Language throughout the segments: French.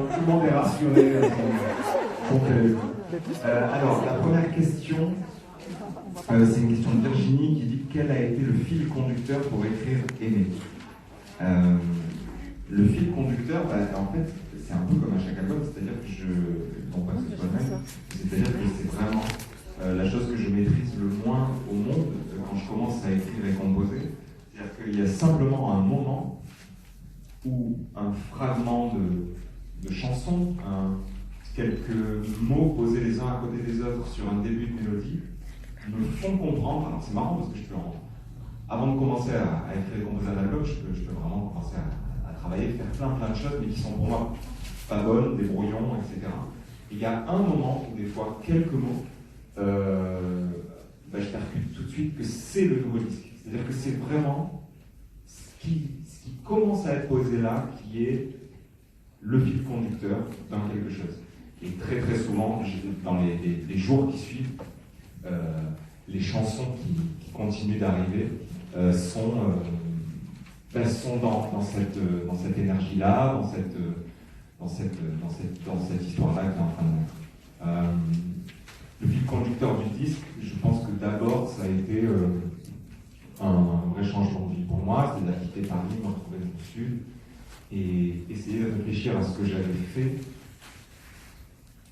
tout le monde est rassuré. Alors, la première question, c'est une question de Virginie qui dit quel a été le fil conducteur pour écrire Aimer. Le fil conducteur, en fait, c'est un peu comme à chaque album, c'est-à-dire que non pas que ce soit le même, c'est-à-dire que c'est vraiment la chose que je maîtrise le moins au monde quand je commence à écrire et composer. C'est-à-dire qu'il y a simplement un moment où un fragment de chanson, quelques mots posés les uns à côté des autres sur un début de mélodie, me font comprendre. Alors c'est marrant parce que avant de commencer à écrire et composer un album, je peux vraiment commencer à travailler, faire plein de choses, mais qui sont pour moi pas bonnes, des brouillons, etc. Et il y a un moment où des fois, quelques mots, je percute tout de suite que c'est le nouveau disque. C'est-à-dire que c'est vraiment ce qui commence à être posé là, qui est le fil conducteur dans quelque chose. Et très très souvent, dans les jours qui suivent, les chansons qui continuent d'arriver sont dans cette énergie-là, dans cette histoire-là qui est en train de naître. Le fil conducteur du disque, je pense que d'abord ça a été un vrai changement de vie pour moi, c'est d'habiter Paris, me retrouver dans le sud, et essayer de réfléchir à ce que j'avais fait,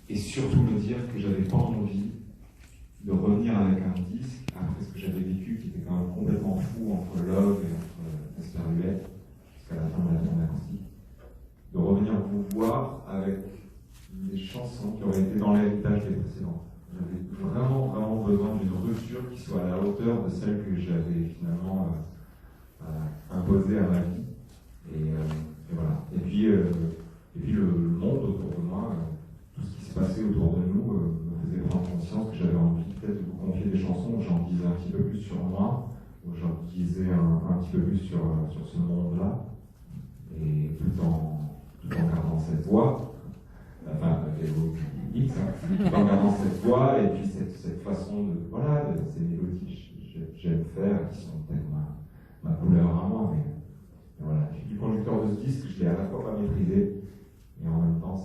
et surtout me dire que j'avais pas envie de revenir avec un disque après ce que j'avais vécu, qui était quand même complètement fou entre Love et entre Esperluette, jusqu'à la fin de la tournée acoustique, de revenir vous voir avec des chansons qui auraient été dans l'héritage des précédentes. J'avais vraiment besoin d'une rupture qui soit à la hauteur de celle que j'avais finalement imposée à ma vie. Et voilà. Et puis le monde autour de moi, tout ce qui se passait autour de nous, me faisait prendre conscience que j'avais envie peut-être de vous confier des chansons où j'en disais un petit peu plus sur moi, où j'en disais un petit peu plus sur ce monde-là, et tout en gardant cette voix, enfin, X, tout en gardant cette voix, et puis cette façon de ces mélodies que j'aime faire, qui sont peut-être ma couleur à moi, mais voilà. Le fil conducteur de ce disque, je l'ai à la fois pas maîtrisé, et en même temps,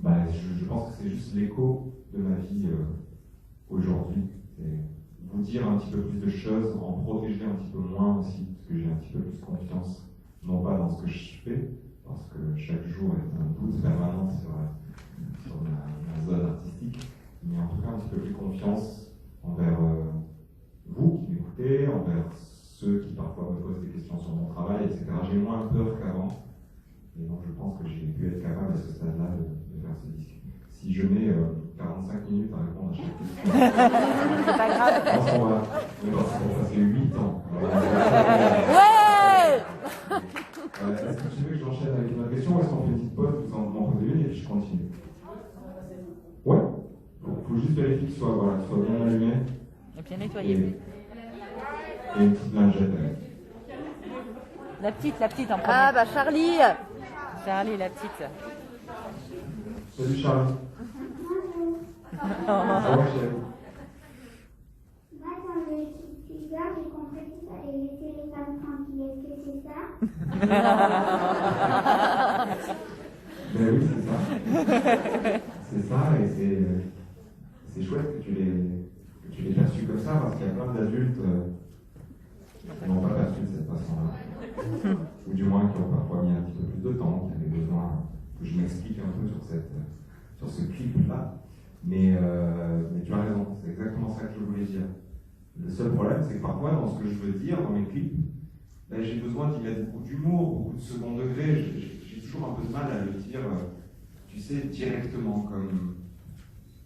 je pense que c'est juste l'écho de ma vie aujourd'hui. C'est vous dire un petit peu plus de choses, en protéger un petit peu moins aussi, parce que j'ai un petit peu plus confiance, non pas dans ce que je fais, parce que chaque jour est un doute permanent sur ma zone artistique, mais en tout cas un petit peu plus confiance envers vous qui m'écoutez, envers ceux qui parfois me posent des questions sur mon travail, etc. J'ai moins peur qu'avant, et donc je pense que j'ai pu être capable à ce stade-là de faire ce disque. Si je mets 45 minutes à répondre à chaque question, c'est pas grave. Je pense qu'on va passer 8 ans. Ouais. Est-ce que tu veux que j'enchaîne avec une autre question ou est-ce qu'on fait une petite pause, vous en posez une et puis je continue? Ouais. Il faut juste vérifier qu'il soit bien allumé. Et bien nettoyé. Et une petite lingette. La petite en premier. Ah bah Charlie, la petite. Salut Charles. Ça va, chérie? Moi, quand j'ai écrit Figure, j'ai compris qu'il fallait laisser les femmes tranquilles. Est-ce que c'est ça? Ben oui, c'est ça. C'est ça, et c'est chouette que tu l'aies perçu comme ça, parce qu'il y a plein d'adultes qui n'ont pas perçu de cette façon-là. Ou du moins qui ont parfois mis un petit peu plus de temps, qui avaient besoin que je m'explique un peu sur ce clip-là. Mais tu as raison, c'est exactement ça que je voulais dire. Le seul problème, c'est que parfois, dans ce que je veux dire, dans mes clips, j'ai besoin d'y mettre beaucoup d'humour, beaucoup de second degré. J'ai toujours un peu de mal à le dire, tu sais, directement,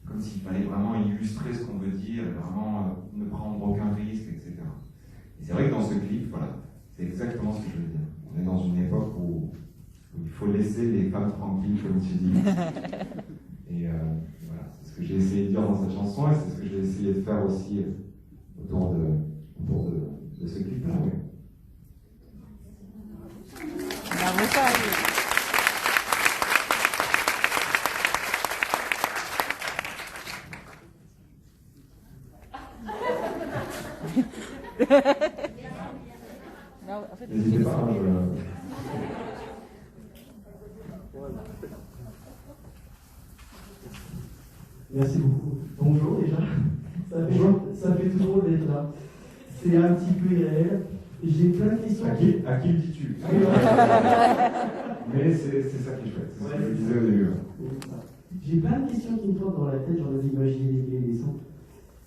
comme s'il fallait vraiment illustrer ce qu'on veut dire, vraiment ne prendre aucun risque, etc. Et c'est vrai que dans ce clip, voilà, c'est exactement ce que je veux dire. On est dans une époque où il faut laisser les femmes tranquilles, comme tu dis. Et voilà, c'est ce que j'ai essayé de dire dans cette chanson, et c'est ce que j'ai essayé de faire aussi autour de ce clip-là. Oui. Bravo, Charlie. N'hésitez pas. Merci beaucoup. Bonjour déjà. Ça fait tout drôle d'être là. C'est un petit peu irréel. J'ai plein de questions. À qui le dis-tu? Mais c'est ça qui est chouette. C'est ce que je disais au début. J'ai plein de questions qui me tournent dans la tête, j'en ai imaginé des sons.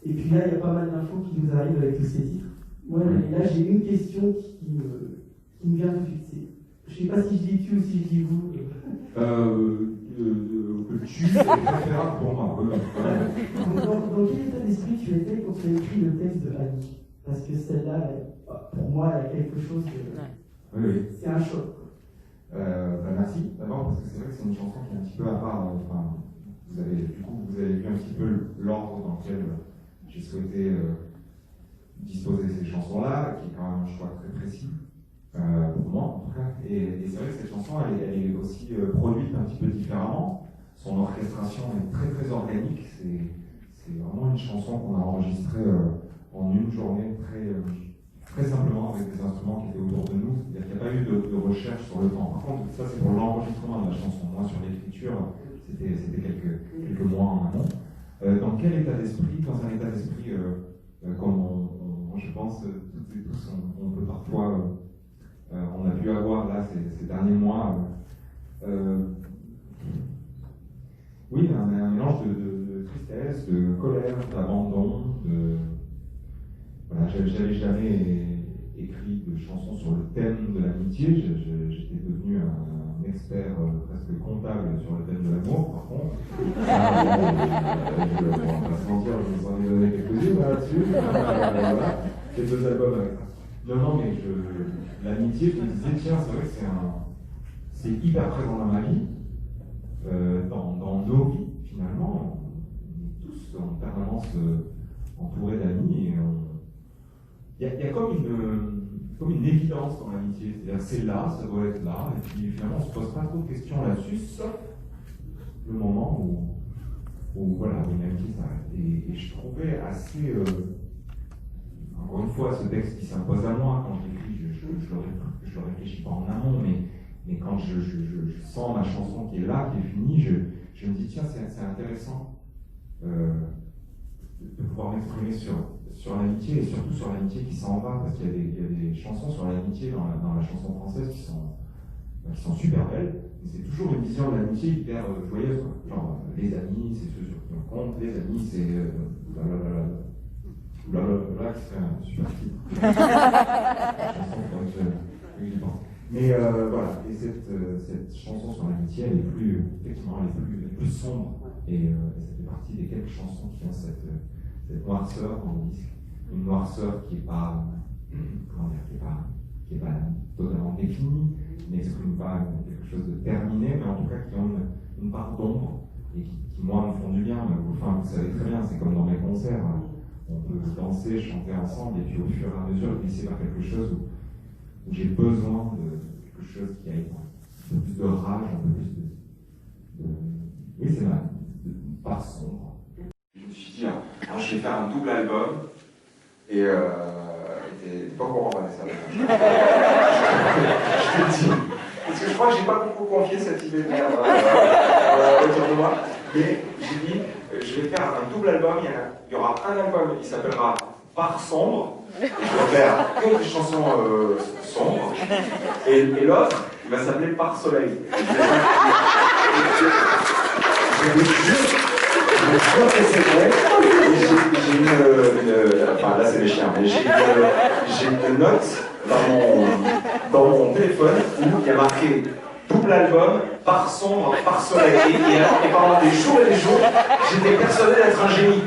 Et puis là, il y a pas mal d'infos qui nous arrivent avec tous ces titres. Moi, là, j'ai une question qui me vient tout de suite. Je ne sais pas si je dis tu ou si je dis vous. Tu c'est préférable pour moi. Dans quel état d'esprit tu étais quand tu as écrit le texte de Annie? Parce que celle-là, pour moi, elle a quelque chose de... Oui. C'est un choc. Merci d'abord parce que c'est vrai que c'est une chanson qui est un petit peu à part. Vous avez vu un petit peu l'ordre dans lequel j'ai souhaité disposer ces chansons-là, qui est quand même un choix très précis pour moi en tout cas. Et c'est vrai que cette chanson, elle est aussi produite un petit peu différemment. Son orchestration est très très organique. C'est vraiment une chanson qu'on a enregistrée en une journée très simplement avec des instruments qui étaient autour de nous. C'est-à-dire qu'il n'y a pas eu de recherche sur le temps. Par contre, ça c'est pour l'enregistrement de la chanson. Moi, sur l'écriture, c'était quelques mois en amont. Dans quel état d'esprit? Dans un état d'esprit comme je pense, toutes et tous, on peut parfois, on a pu avoir là ces derniers mois, oui, un mélange de tristesse, de colère, d'abandon, voilà, j'avais jamais écrit de chansons sur le thème de l'amitié. J'étais devenu un expert presque comptable sur le thème de l'amour, par contre. On va pas se mentir, je vous en ai donné quelques-unes là-dessus. Voilà, j'ai 2 albums avec ça. Non, mais l'amitié, je me disais, tiens, c'est vrai que c'est hyper présent dans ma vie, dans nos vies, finalement. On est tous en permanence entourés d'amis et il y a comme une évidence dans l'amitié, c'est-à-dire c'est là, ça doit être là, et puis finalement on ne se pose pas trop de questions là-dessus, sauf le moment où voilà, une amitié s'arrête. Et je trouvais assez, encore une fois, ce texte qui s'impose à moi, quand je l'écris, je le réfléchis pas en amont, mais quand je sens ma chanson qui est là, qui est finie, je me dis tiens, c'est intéressant de pouvoir m'exprimer sur l'amitié, et surtout sur l'amitié qui s'en va, parce qu'il y a des chansons sur l'amitié dans la chanson française qui sont super belles, mais c'est toujours une vision de l'amitié hyper joyeuse, quoi. Genre les amis, c'est ceux sur qui on compte, les amis, c'est là, qui serait un super titre. Mais voilà, et cette chanson sur l'amitié, elle est plus sombre, et ça fait partie des quelques chansons qui ont cette noirceur dans le disque. Une noirceur qui n'est pas, qui est pas totalement définie, qui n'exprime pas quelque chose de terminé, mais en tout cas qui ont une part d'ombre et qui, moi, me font du bien. Enfin, vous savez très bien, c'est comme dans mes concerts, on peut danser, chanter ensemble, et puis au fur et à mesure glisser vers quelque chose où j'ai besoin de quelque chose qui aille un peu plus de rage, un peu plus de... Oui, c'est vrai, une part sombre. Je me suis dit, alors je vais faire un double album, et t'es pas au courant, Vanessa. Je te le dis. Parce que je crois que j'ai pas beaucoup confié cette idée de merde autour de moi. Mais j'ai dit, je vais faire un double album. Il y aura un album qui s'appellera Part sombre. Et je vais faire que des chansons sombres. Et l'autre, il va s'appeler Part soleil. C'est vrai. Enfin là c'est les chiens, mais j'ai une note dans mon téléphone où il y a marqué double album, Part sombre, Part soleil. Et pendant des jours et des jours, j'étais persuadé d'être un génie. Et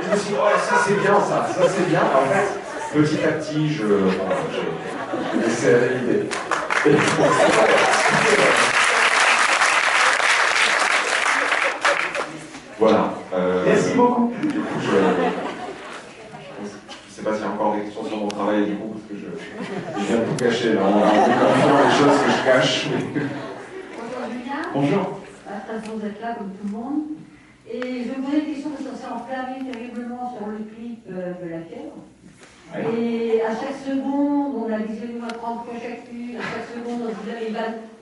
je me suis dit, oh, ça c'est bien, ça c'est bien. En fait, petit à petit, je laissé aller l'idée. Voilà. Merci beaucoup. Du coup, je sais pas s'il y a encore des questions sur mon travail, du coup, parce que je viens de tout cacher là, en déconfiant les choses que je cache. Bonjour Julien. Bonjour. Attention d'être là comme tout le monde. Et je me posais une question parce qu'on s'est enflammé terriblement sur le clip de La Fièvre. Ouais. Et à chaque seconde, on a des éléments à prendre pour chacune, à chaque seconde, on se disait, il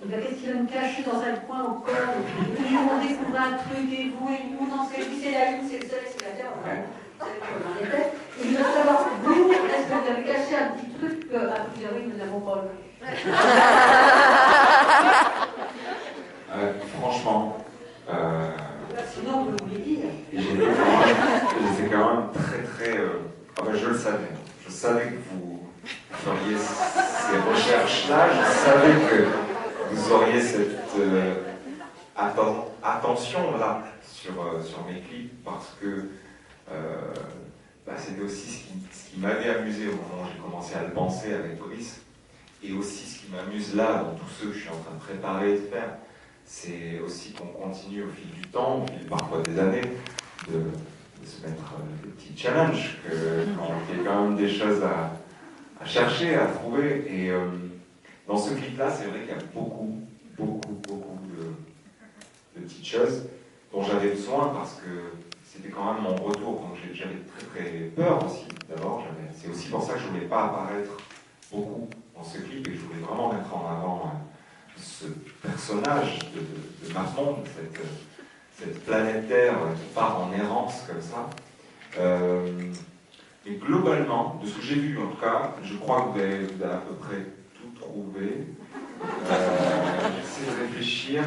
qu'est-ce qu'il va me cacher dans un coin encore? Et puis on découvre un truc, et vous, non, c'est la lune, c'est le soleil, c'est la terre. Et il va savoir, vous, est-ce que vous avez caché un petit truc qu'a priori nous n'avons pas vu? Franchement, sinon vous voulez dire. J'étais quand même très. Je le savais. Je savais que vous feriez ces recherches-là. Je savais que vous auriez cette attention-là sur mes clips parce que c'était aussi ce qui m'avait amusé au moment où j'ai commencé à le penser avec Brice. Et aussi ce qui m'amuse là, dans tous ceux que je suis en train de préparer et de faire, c'est aussi qu'on continue au fil du temps, au fil parfois des années, de se mettre des petits challenges, qu'il y a quand même des choses à chercher, à trouver. Et dans ce clip-là, c'est vrai qu'il y a beaucoup de petites choses dont j'avais besoin parce que c'était quand même mon retour. Donc j'avais très peur aussi, d'abord. C'est aussi pour ça que je ne voulais pas apparaître beaucoup dans ce clip et que je voulais vraiment mettre en avant ce personnage de Marmont, cette planète Terre qui part en errance comme ça. Et globalement, de ce que j'ai vu en tout cas, je crois que vous avez à peu près tout trouvé. J'essaie de réfléchir.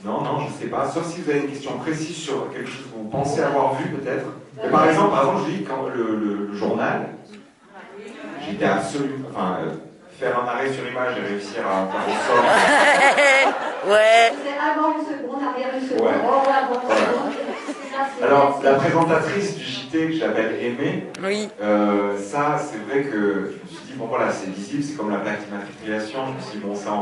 Non, je ne sais pas, sauf si vous avez une question précise sur quelque chose que vous pensez avoir vu peut-être. Par exemple, je dis quand le journal, j'étais absolument... faire un arrêt sur image et réussir à faire le sort. Ouais. C'est avant une seconde, arrière une seconde, Ouais. avant une seconde. Alors, la présentatrice du JT que j'appelle Aimée, Oui. ça, c'est vrai que je me suis dit, bon voilà, c'est visible, c'est comme la plaque d'immatriculation. Je me suis dit, bon, ça,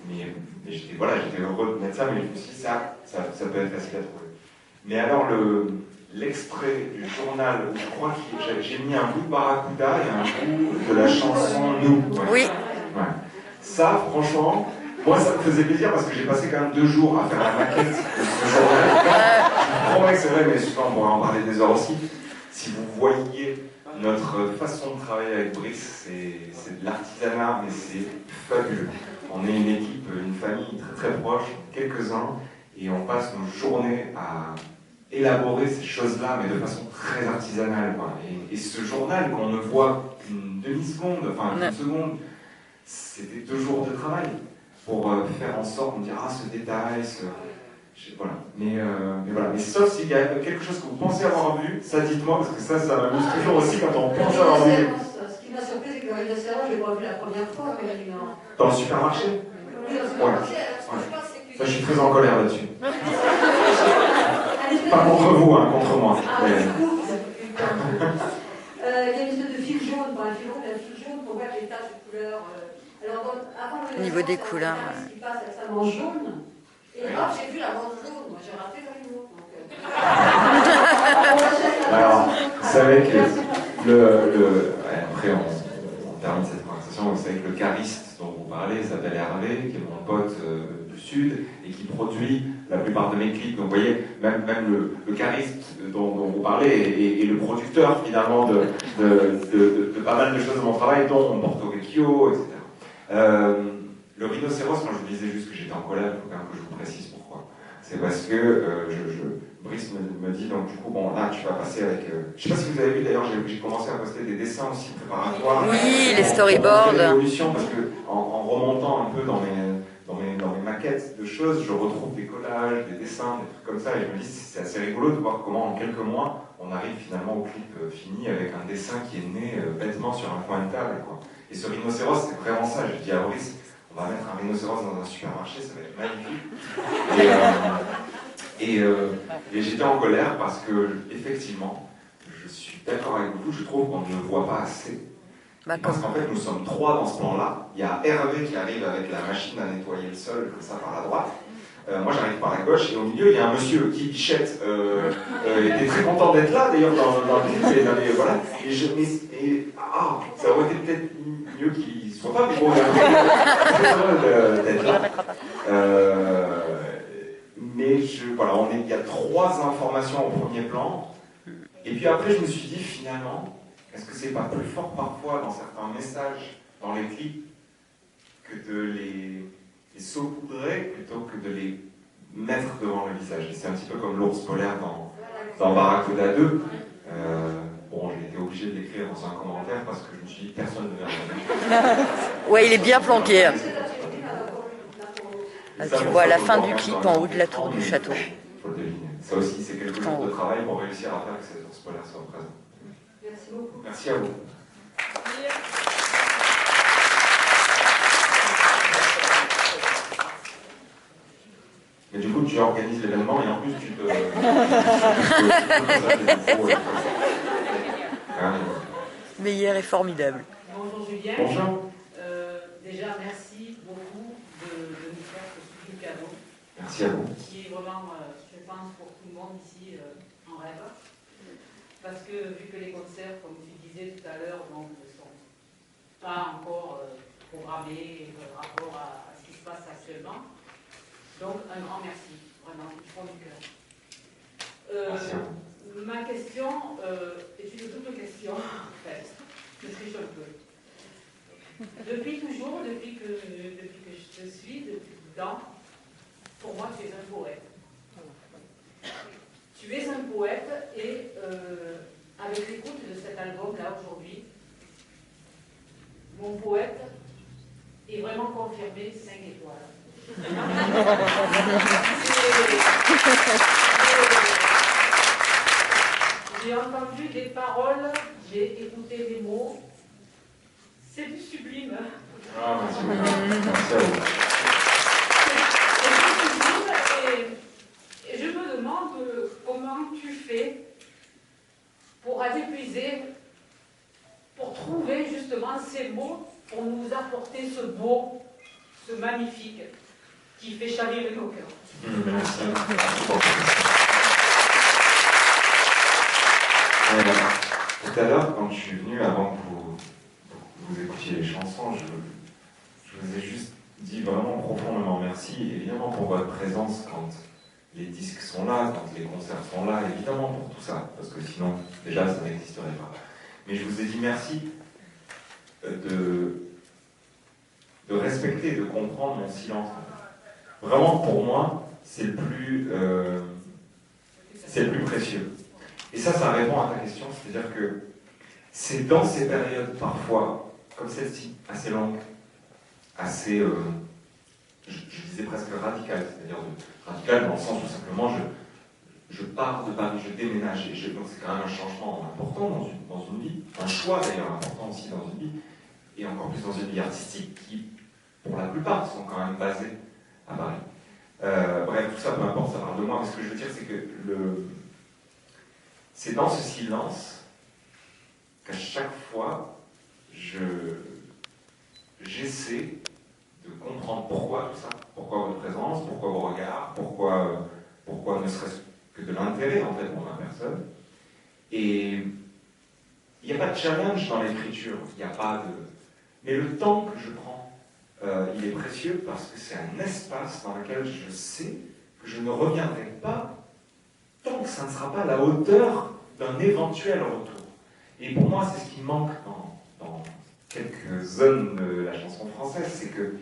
mais j'étais heureux de mettre ça, mais je me suis dit, ça peut être facile à trouver. Mais alors, l'extrait du journal où je crois que j'ai mis un bout de Barracuda et un bout de la chanson Nous. Ouais. Oui. Ouais. Ça, franchement, moi ça me faisait plaisir parce que j'ai passé quand même 2 jours à faire la maquette de ce journal. Je promets que c'est vrai, mais souvent on pourrait en parler des heures aussi. Si vous voyez notre façon de travailler avec Brice, c'est de l'artisanat, mais c'est fabuleux. On est une équipe, une famille très proche, quelques-uns, et on passe nos journées à élaborer ces choses-là, mais de façon très artisanale. Et ce journal, qu'on ne voit qu'une demi-seconde, une seconde, c'était 2 jours de travail pour faire en sorte de dire ce détail, voilà. Mais voilà. Mais sauf s'il y a quelque chose que vous pensez avoir vu, ça dites-moi, parce que ça m'amuse toujours aussi quand on pense avoir vu. Ce qui m'a surpris, c'est que le rhinocéros, je l'ai pas vu la première fois. Dans le supermarché? Oui, dans le supermarché. Ça, je suis très en colère là-dessus. Pas contre vous, contre moi. Il y a une espèce de fil jaune, un fil jaune pour voir les taches de couleurs. Alors, avant Au niveau des couleurs. Il passe avec sa manche jaune. Et hop, j'ai vu la manche jaune. Moi, j'ai raté le rideau. Alors, vous savez que après, on termine cette conversation. Vous savez que le cariste dont vous parlez s'appelle Hervé, qui est mon pote du Sud et qui produit la plupart de mes clips. Donc, vous voyez, même le cariste dont vous parlez est le producteur finalement de pas mal de choses de mon travail, dont Porto Vecchio, etc. Le rhinocéros, moi je vous disais juste que j'étais en colère, il faut quand même que je vous précise pourquoi. C'est parce que Brice me dit, donc du coup, bon là tu vas passer avec... je sais pas si vous avez vu d'ailleurs, j'ai commencé à poster des dessins aussi préparatoires. Oui, les storyboards. L'évolution, parce que en remontant un peu dans mes maquettes de choses, je retrouve des collages, des dessins, des trucs comme ça, et je me dis c'est assez rigolo de voir comment en quelques mois on arrive finalement au clip fini avec un dessin qui est né bêtement sur un coin de table, quoi. Et ce rhinocéros, c'est vraiment ça. Je dis à Brice, on va mettre un rhinocéros dans un supermarché, ça va être magnifique. Et j'étais en colère parce que, effectivement, je suis d'accord avec vous, je trouve qu'on ne le voit pas assez. Parce qu'en fait, nous sommes 3 dans ce plan-là. Il y a Hervé qui arrive avec la machine à nettoyer le sol, comme ça, par la droite. Moi, j'arrive par la gauche, et au milieu, il y a un monsieur qui, Bichette, était très content d'être là, d'ailleurs, dans le clip, et voilà. Ça aurait été peut-être mieux qu'il soit pas, mais bon, très heureux d'être là. Mais voilà, il y a 3 informations au premier plan, et puis après, je me suis dit, finalement, est-ce que c'est pas plus fort parfois dans certains messages, dans les clips, que de les saupoudrer plutôt que de les mettre devant le visage. Et c'est un petit peu comme l'ours polaire dans Barracuda 2. Bon, j'ai été obligé de l'écrire dans un commentaire parce que je me suis dit personne ne verra. Ouais, il est bien planqué. Ah, tu vois à la fin du clip en haut de la tour du château. Faut le deviner. Ça aussi, c'est quelques jours de travail pour réussir à faire que ces ours polaires soient présents. Merci beaucoup. Merci à vous. Mais du coup, tu organises l'événement et en plus, tu te... Meilleur et formidable. Bonjour Julien. Bonjour. Déjà, merci beaucoup de nous faire ce super cadeau. Merci à vous. Qui est vraiment, je pense, pour tout le monde ici, en rêve. Parce que vu que les concerts, comme tu disais tout à l'heure, ne sont pas encore programmés par rapport à ce qui se passe actuellement. Donc, un grand merci, vraiment, du fond du cœur. Merci à vous. Ma question est une double question, en fait. Je triche un peu. Depuis toujours, depuis que je te suis, depuis tout le temps, pour moi, tu es un poète. Tu es un poète et avec l'écoute de cet album-là aujourd'hui, mon poète est vraiment confirmé 5 étoiles. J'ai entendu des paroles, j'ai écouté des mots. C'est du sublime. Ah, merci beaucoup. Merci à vous. Et je me demande comment tu fais pour aller puiser, pour trouver justement ces mots, pour nous apporter ce beau, ce magnifique, qui fait chavirer nos cœurs. Merci. Tout à l'heure, quand je suis venu, avant que vous écoutiez les chansons, je vous ai juste dit vraiment profondément merci, évidemment pour votre présence quand les disques sont là, quand les concerts sont là, évidemment pour tout ça, parce que sinon, déjà, ça n'existerait pas. Mais je vous ai dit merci de respecter, de comprendre mon silence. Vraiment, pour moi, c'est le plus précieux. Et ça répond à ta question, c'est-à-dire que c'est dans ces périodes, parfois, comme celle-ci, assez longues, assez, je disais presque radicales, c'est-à-dire radicales dans le sens où simplement je pars de Paris, je déménage, donc c'est quand même un changement important dans une vie, un choix d'ailleurs important aussi dans une vie, et encore plus dans une vie artistique qui, pour la plupart, sont quand même basées à Paris. Bref, tout ça, peu importe, ça parle de moi, mais ce que je veux dire, c'est que c'est dans ce silence qu'à chaque fois, j'essaie de comprendre pourquoi tout ça, pourquoi votre présence, pourquoi vos regards, pourquoi ne serait-ce que de l'intérêt en fait pour ma personne. Et il n'y a pas de challenge dans l'écriture, il n'y a pas de... Mais le temps que je prends, il est précieux parce que c'est un espace dans lequel je sais que je ne reviendrai pas tant que ça ne sera pas à la hauteur d'un éventuel retour. Et pour moi, c'est ce qui manque dans quelques zones de la chanson française, c'est que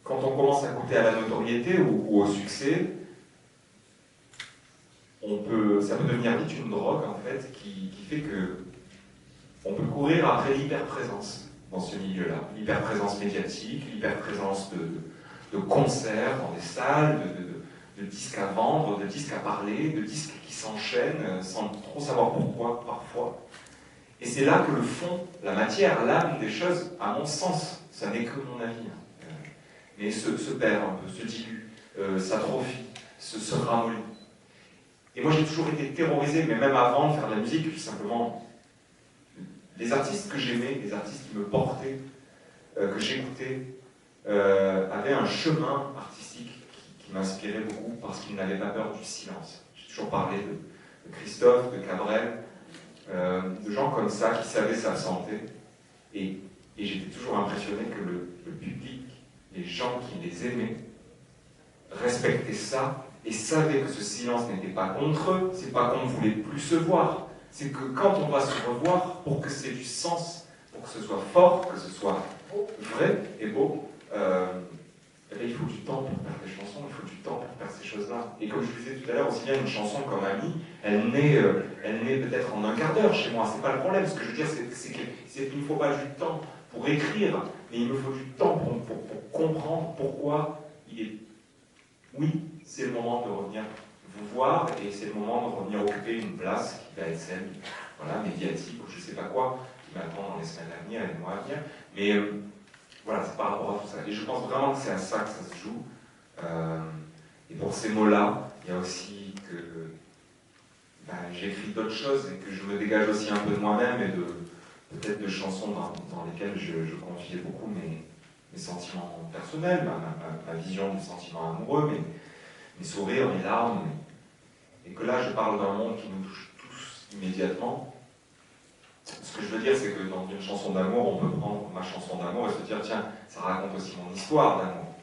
quand on commence à goûter à la notoriété ou au succès, ça peut devenir vite une drogue en fait qui fait que on peut courir après l'hyperprésence dans ce milieu-là, l'hyperprésence médiatique, l'hyperprésence de concerts dans des salles, de disques à vendre, de disques à parler, de disques qui s'enchaînent sans trop savoir pourquoi parfois. Et c'est là que le fond, la matière, l'âme des choses, à mon sens, ça n'est que mon avis, mais se perd un peu, se dilue, s'atrophie, se ramollit. Et moi j'ai toujours été terrorisé, mais même avant de faire de la musique, tout simplement, les artistes que j'aimais, les artistes qui me portaient, que j'écoutais, avaient un chemin artistique qui m'inspirait beaucoup parce qu'ils n'avaient pas peur du silence. J'ai toujours parlé de Christophe, de Cabrel, de gens comme ça qui savaient s'absenter. Et j'étais toujours impressionné que le public, les gens qui les aimaient, respectaient ça et savaient que ce silence n'était pas contre eux, c'est pas qu'on ne voulait plus se voir, c'est que quand on va se revoir, pour que c'est du sens, pour que ce soit fort, que ce soit vrai et beau, faut du temps pour faire des chansons, il faut du temps pour faire ces choses-là. Et comme je vous disais tout à l'heure, aussi bien une chanson comme Ami, elle naît peut-être en un quart d'heure chez moi, c'est pas le problème. Ce que je veux dire, c'est qu'il ne faut pas du temps pour écrire, mais il me faut du temps pour comprendre pourquoi il est... Oui, c'est le moment de revenir vous voir, et c'est le moment de revenir occuper une place qui va être celle, voilà, médiatique, ou je sais pas quoi, qui m'attend dans les semaines à venir et les mois à venir. Mais voilà, c'est par rapport à tout ça. Et je pense vraiment que c'est à ça que ça se joue. Et pour ces mots-là, il y a aussi que j'écris d'autres choses et que je me dégage aussi un peu de moi-même et peut-être de chansons dans lesquelles je confiais beaucoup mes sentiments personnels, ma vision du sentiment amoureux, mes sourires, mes larmes. Et que là, je parle d'un monde qui nous touche tous immédiatement. Ce que je veux dire, c'est que dans une chanson d'amour, on peut prendre ma chanson d'amour et se dire, tiens, ça raconte aussi mon histoire d'amour.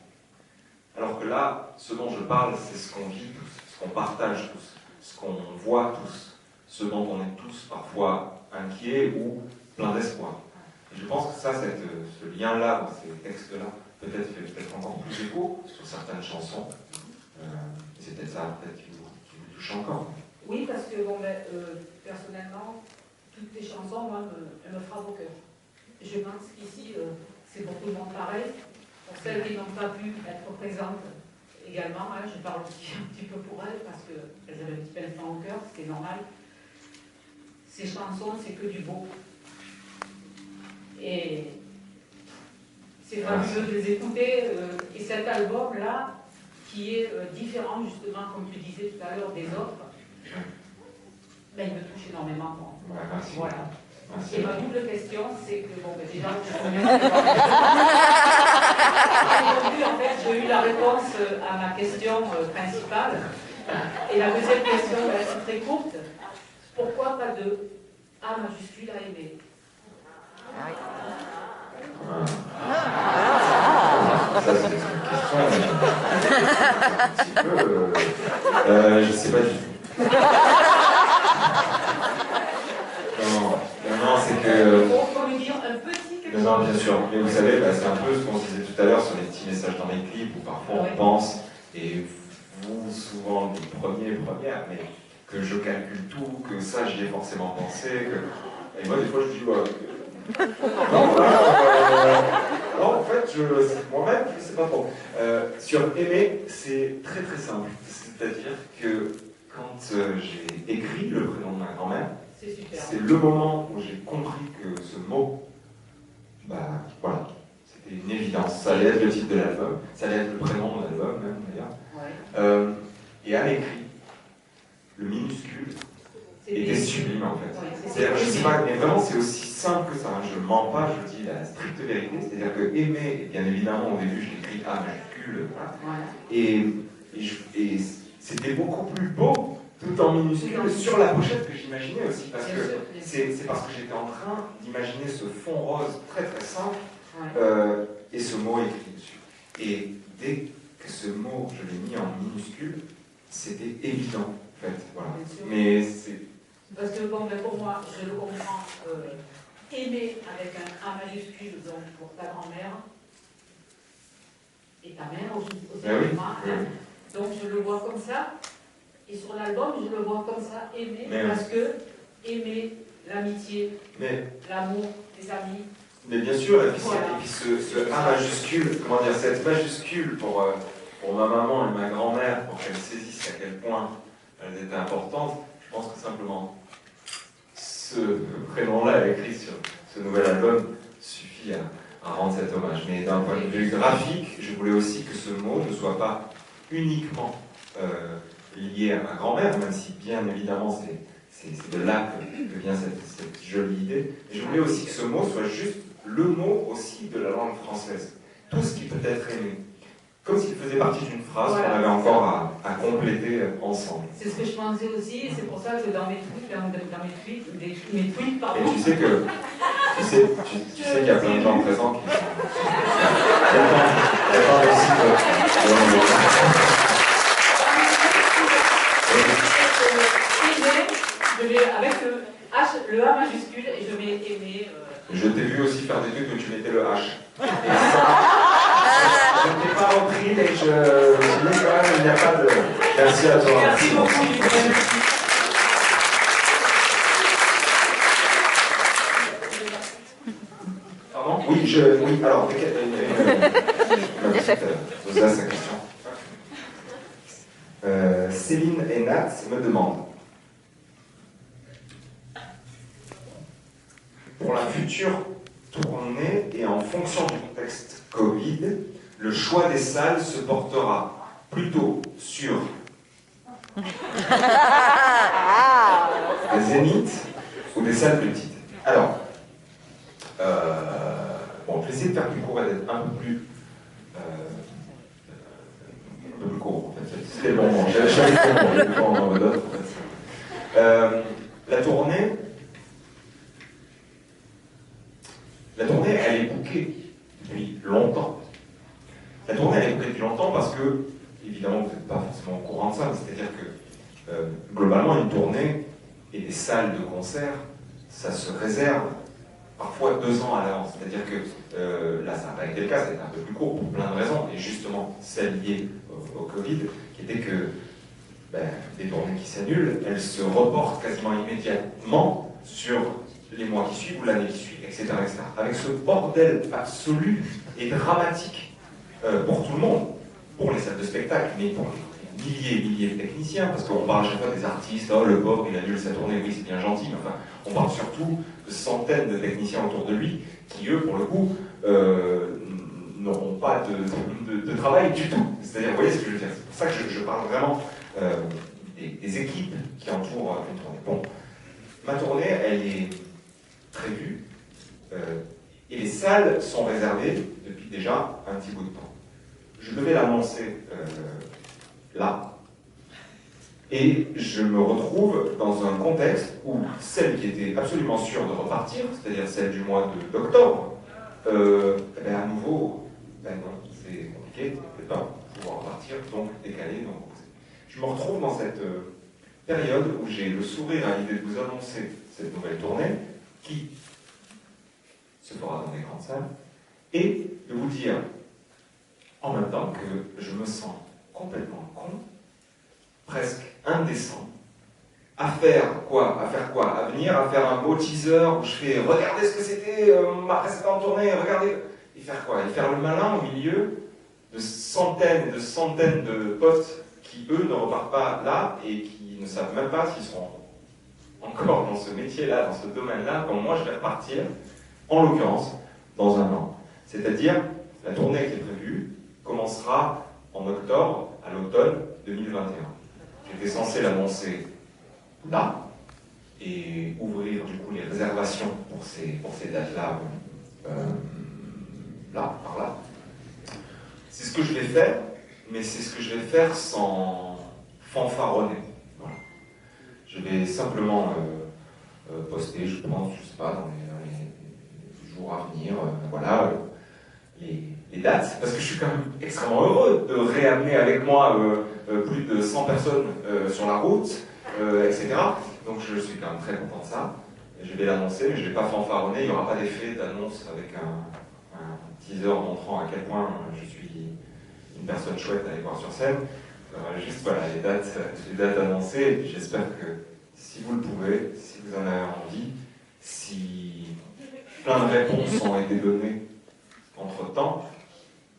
Alors que là, ce dont je parle, c'est ce qu'on vit tous, ce qu'on partage tous, ce qu'on voit tous, ce dont on est tous parfois inquiets ou pleins d'espoir. Et je pense que ça, ce lien-là, dans ces textes-là, peut-être encore plus écho sur certaines chansons. C'est peut-être ça qui vous touche encore. Oui, parce que personnellement, toutes les chansons, moi, elles me frappent au cœur. Je pense qu'ici, c'est pour tout le monde pareil. Pour celles qui n'ont pas pu être présentes également, hein, je parle aussi un petit peu pour elles, parce qu'elles avaient un petit pincement au cœur, c'est normal. Ces chansons, c'est que du beau. Et c'est fabuleux de les écouter. Et cet album-là, qui est différent, justement, comme tu disais tout à l'heure, des autres, il me touche énormément. Merci. Voilà. Merci. Et ma double question, c'est que, déjà, en fait, j'ai eu la réponse à ma question principale. Et la deuxième question, c'est très courte. Pourquoi pas de A majuscule à aimer? Ça, c'est une question un petit peu... je sais pas du tout. Non, c'est que... Pour me dire un petit quelque chose. Non, bien sûr. Mais vous savez, c'est un peu ce qu'on se disait tout à l'heure sur les petits messages dans les clips, où parfois on pense, et vous, souvent, les premières, mais que je calcule tout, que ça, j'y ai forcément pensé, que... Et moi, des fois, je dis, non, en fait, moi-même, je ne sais pas trop. Sur aimer, c'est très très simple. C'est-à-dire que quand j'ai écrit le prénom de ma grand-mère, c'est le moment où j'ai compris que ce mot, voilà, c'était une évidence. Ça allait être le titre de l'album, ça allait être le prénom de l'album même d'ailleurs. Et à l'écrit, le minuscule était sublime en fait. C'est-à-dire, je sais pas, mais vraiment c'est aussi simple que ça. Je ne mens pas, je dis la stricte vérité. C'est-à-dire que aimer, bien évidemment au début je l'écris A majuscule, voilà. Et c'était beaucoup plus beau tout en minuscule sur la pochette que j'imaginais aussi, parce que c'est parce que j'étais en train d'imaginer ce fond rose très très simple et ce mot écrit dessus. Et dès que ce mot je l'ai mis en minuscule, c'était évident en fait. Voilà. Mais c'est... Parce que pour moi, je le comprends, aimer avec un A majuscule, donc pour ta grand-mère, et ta mère aussi, donc je le vois comme ça. Et sur l'album, je le vois comme ça, aimer, parce que aimer l'amitié, l'amour, les amis. Mais bien sûr, et puis ce A majuscule, comment dire, cette majuscule pour ma maman et ma grand-mère, pour qu'elles saisissent à quel point elles étaient importantes, je pense que simplement ce prénom-là écrit sur ce nouvel album suffit à rendre cet hommage. Mais d'un point de vue graphique, je voulais aussi que ce mot ne soit pas uniquement lié à ma grand-mère, même si bien évidemment c'est de là que vient cette jolie idée. Mais je voulais aussi que ce mot soit juste le mot aussi de la langue française. Tout ce qui peut être aimé. Comme s'il faisait partie d'une phrase qu'on avait encore à compléter ensemble. C'est ce que je pensais aussi, et c'est pour ça que dans mes tweets, pardon. Et tu sais qu'il y a plein de gens présents qui sont... Avec le A majuscule, et je vais aimer... Je t'ai vu aussi faire des trucs où tu mettais le H. Et ça, je ne t'ai pas repris, mais je me dis quand même, il n'y a pas de... Merci à toi. Merci beaucoup, Michel. Pardon? Oui, alors, je pose sa question. Céline et Nat me demandent, pour la future tournée et en fonction du contexte Covid, le choix des salles se portera plutôt sur des zéniths ou des salles plus petites. Alors, bon, je vais essayer de faire plus court et d'être un peu plus court, en fait. C'était le bon moment. J'avais le temps en d'autres, en fait. La tournée, elle est bookée depuis longtemps. La tournée, elle est bookée depuis longtemps parce que, évidemment, vous n'êtes pas forcément au courant de ça, c'est-à-dire que, globalement, une tournée et des salles de concert, ça se réserve parfois 2 ans à l'avance. C'est-à-dire que là, ça n'a pas été le cas, c'était un peu plus court pour plein de raisons, et justement, celle liée au Covid, qui était que des tournées qui s'annulent, elles se reportent quasiment immédiatement sur les mois qui suivent ou l'année qui suit, etc., etc. Avec ce bordel absolu et dramatique pour tout le monde, pour les salles de spectacle, mais pour les milliers et milliers de techniciens, parce qu'on parle à chaque fois des artistes, oh le pauvre il annule sa tournée, oui c'est bien gentil, mais enfin, on parle surtout de centaines de techniciens autour de lui, qui eux, pour le coup, n'auront pas de travail du tout. C'est-à-dire, vous voyez ce que je veux dire? C'est pour ça que je parle vraiment des équipes qui entourent une tournée. Bon, ma tournée, elle est prévue, et les salles sont réservées depuis déjà un petit bout de temps. Je devais l'annoncer là, et je me retrouve dans un contexte où celle qui était absolument sûre de repartir, c'est-à-dire celle du mois d'octobre, à nouveau, non, c'est compliqué, peut-être pas pouvoir repartir, donc décaler, donc je me retrouve dans cette période où j'ai le sourire à l'idée de vous annoncer cette nouvelle tournée, qui se fera dans des grandes salles, et de vous dire en même temps que je me sens complètement con, presque indécent, à faire quoi? À venir, à faire un beau teaser où je fais regardez ce que c'était ma précédente tournée, regardez, et faire quoi? Et faire le malin au milieu de centaines et de centaines de potes qui eux ne repartent pas là et qui ne savent même pas s'ils seront encore dans ce métier-là, dans ce domaine-là, comme moi je vais repartir, en l'occurrence, dans un an. C'est-à-dire, la tournée qui est prévue commencera en octobre, à l'automne 2021. J'étais censé l'annoncer là, et ouvrir du coup les réservations pour ces dates-là, là, par là. C'est ce que je vais faire, mais c'est ce que je vais faire sans fanfaronner. Voilà. Je vais simplement poster, je pense, je sais pas, dans les jours à venir, voilà, les dates, parce que je suis quand même extrêmement heureux de réamener avec moi plus de 100 personnes sur la route, etc. Donc je suis quand même très content de ça. Et je vais l'annoncer, mais je ne vais pas fanfaronner, il n'y aura pas d'effet d'annonce avec un teaser montrant à quel point je suis une personne chouette à aller voir sur scène. Juste voilà, les dates annoncées, j'espère que si vous le pouvez, si vous en avez envie, si plein de réponses ont été données entre-temps,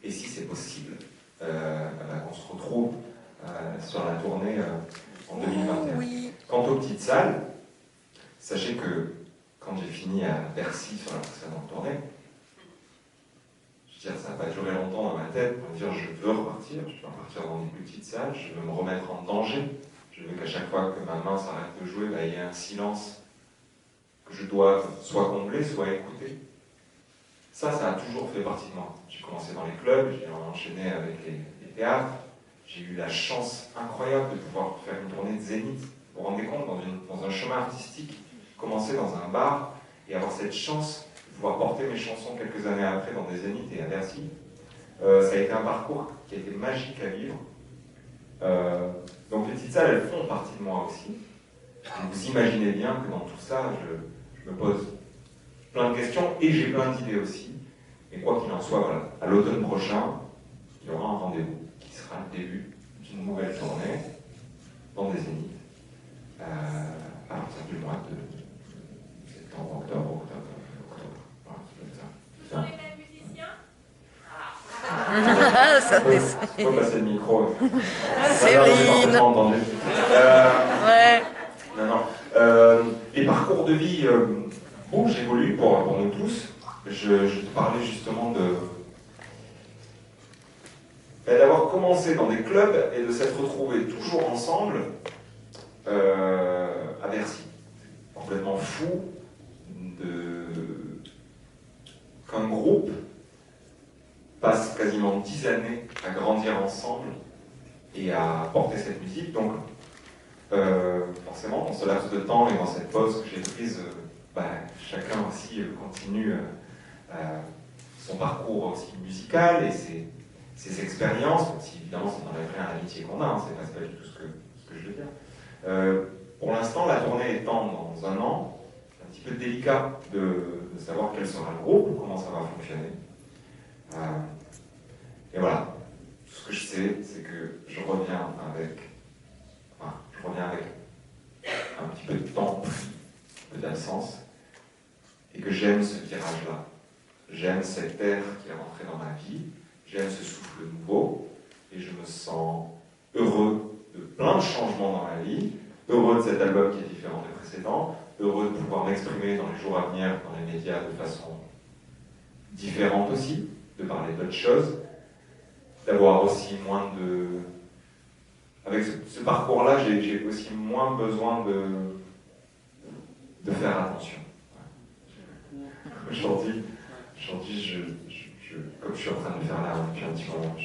et si c'est possible, qu'on se retrouve sur la tournée en 2021. Oui. Quant aux petites salles, sachez que quand j'ai fini à Bercy sur la précédente tournée, je veux dire, ça n'a pas duré longtemps dans ma tête pour me dire je veux repartir dans des plus petites salles, je veux me remettre en danger, je veux qu'à chaque fois que ma main s'arrête de jouer, il y ait un silence que je dois soit combler, soit écouter. Ça a toujours fait partie de moi. J'ai commencé dans les clubs, j'ai enchaîné avec les théâtres, j'ai eu la chance incroyable de pouvoir faire une tournée de Zénith. Vous vous rendez compte, dans un chemin artistique, commencer dans un bar et avoir cette chance de pouvoir porter mes chansons quelques années après dans des Zéniths et à Bercy. Ça a été un parcours qui a été magique à vivre. Donc les petites salles, elles font partie de moi aussi. Et vous imaginez bien que dans tout ça, je me pose plein de questions et j'ai plein d'idées aussi. Mais quoi qu'il en soit, voilà, à l'automne prochain, il y aura un rendez-vous qui sera le début d'une nouvelle tournée dans des zéniths à partir du mois de septembre, octobre. Voilà, c'est comme ça. Toujours les mêmes musiciens? Ça, On peut passer le micro. Céline. Entendu. Ouais. Non. Les parcours de vie bougent, évoluent pour nous tous. Je te parlais justement d'avoir commencé dans des clubs et de s'être retrouvés toujours ensemble à Bercy. Complètement fou qu'un groupe passe quasiment 10 années à grandir ensemble et à porter cette musique. Donc, forcément, dans ce laps de temps et dans cette pause que j'ai prise, chacun aussi continue son parcours aussi musical et ses expériences, même si évidemment ça n'enlève rien à l'amitié qu'on a, hein, c'est pas du tout ce que je veux dire. Pour l'instant, la tournée étant dans un an, c'est un petit peu délicat de savoir quel sera le groupe, comment ça va fonctionner. Et voilà, tout ce que je sais, c'est que je reviens avec un petit peu de temps, un peu d'absence, et que j'aime ce virage-là. J'aime cet air qui est rentré dans ma vie, j'aime ce souffle nouveau, et je me sens heureux de plein de changements dans ma vie, heureux de cet album qui est différent des précédents, heureux de pouvoir m'exprimer dans les jours à venir dans les médias de façon différente aussi, de parler d'autres choses, d'avoir aussi moins de... Avec ce parcours-là, j'ai aussi moins besoin de faire attention. Aujourd'hui, comme je suis en train de le faire là depuis un petit moment,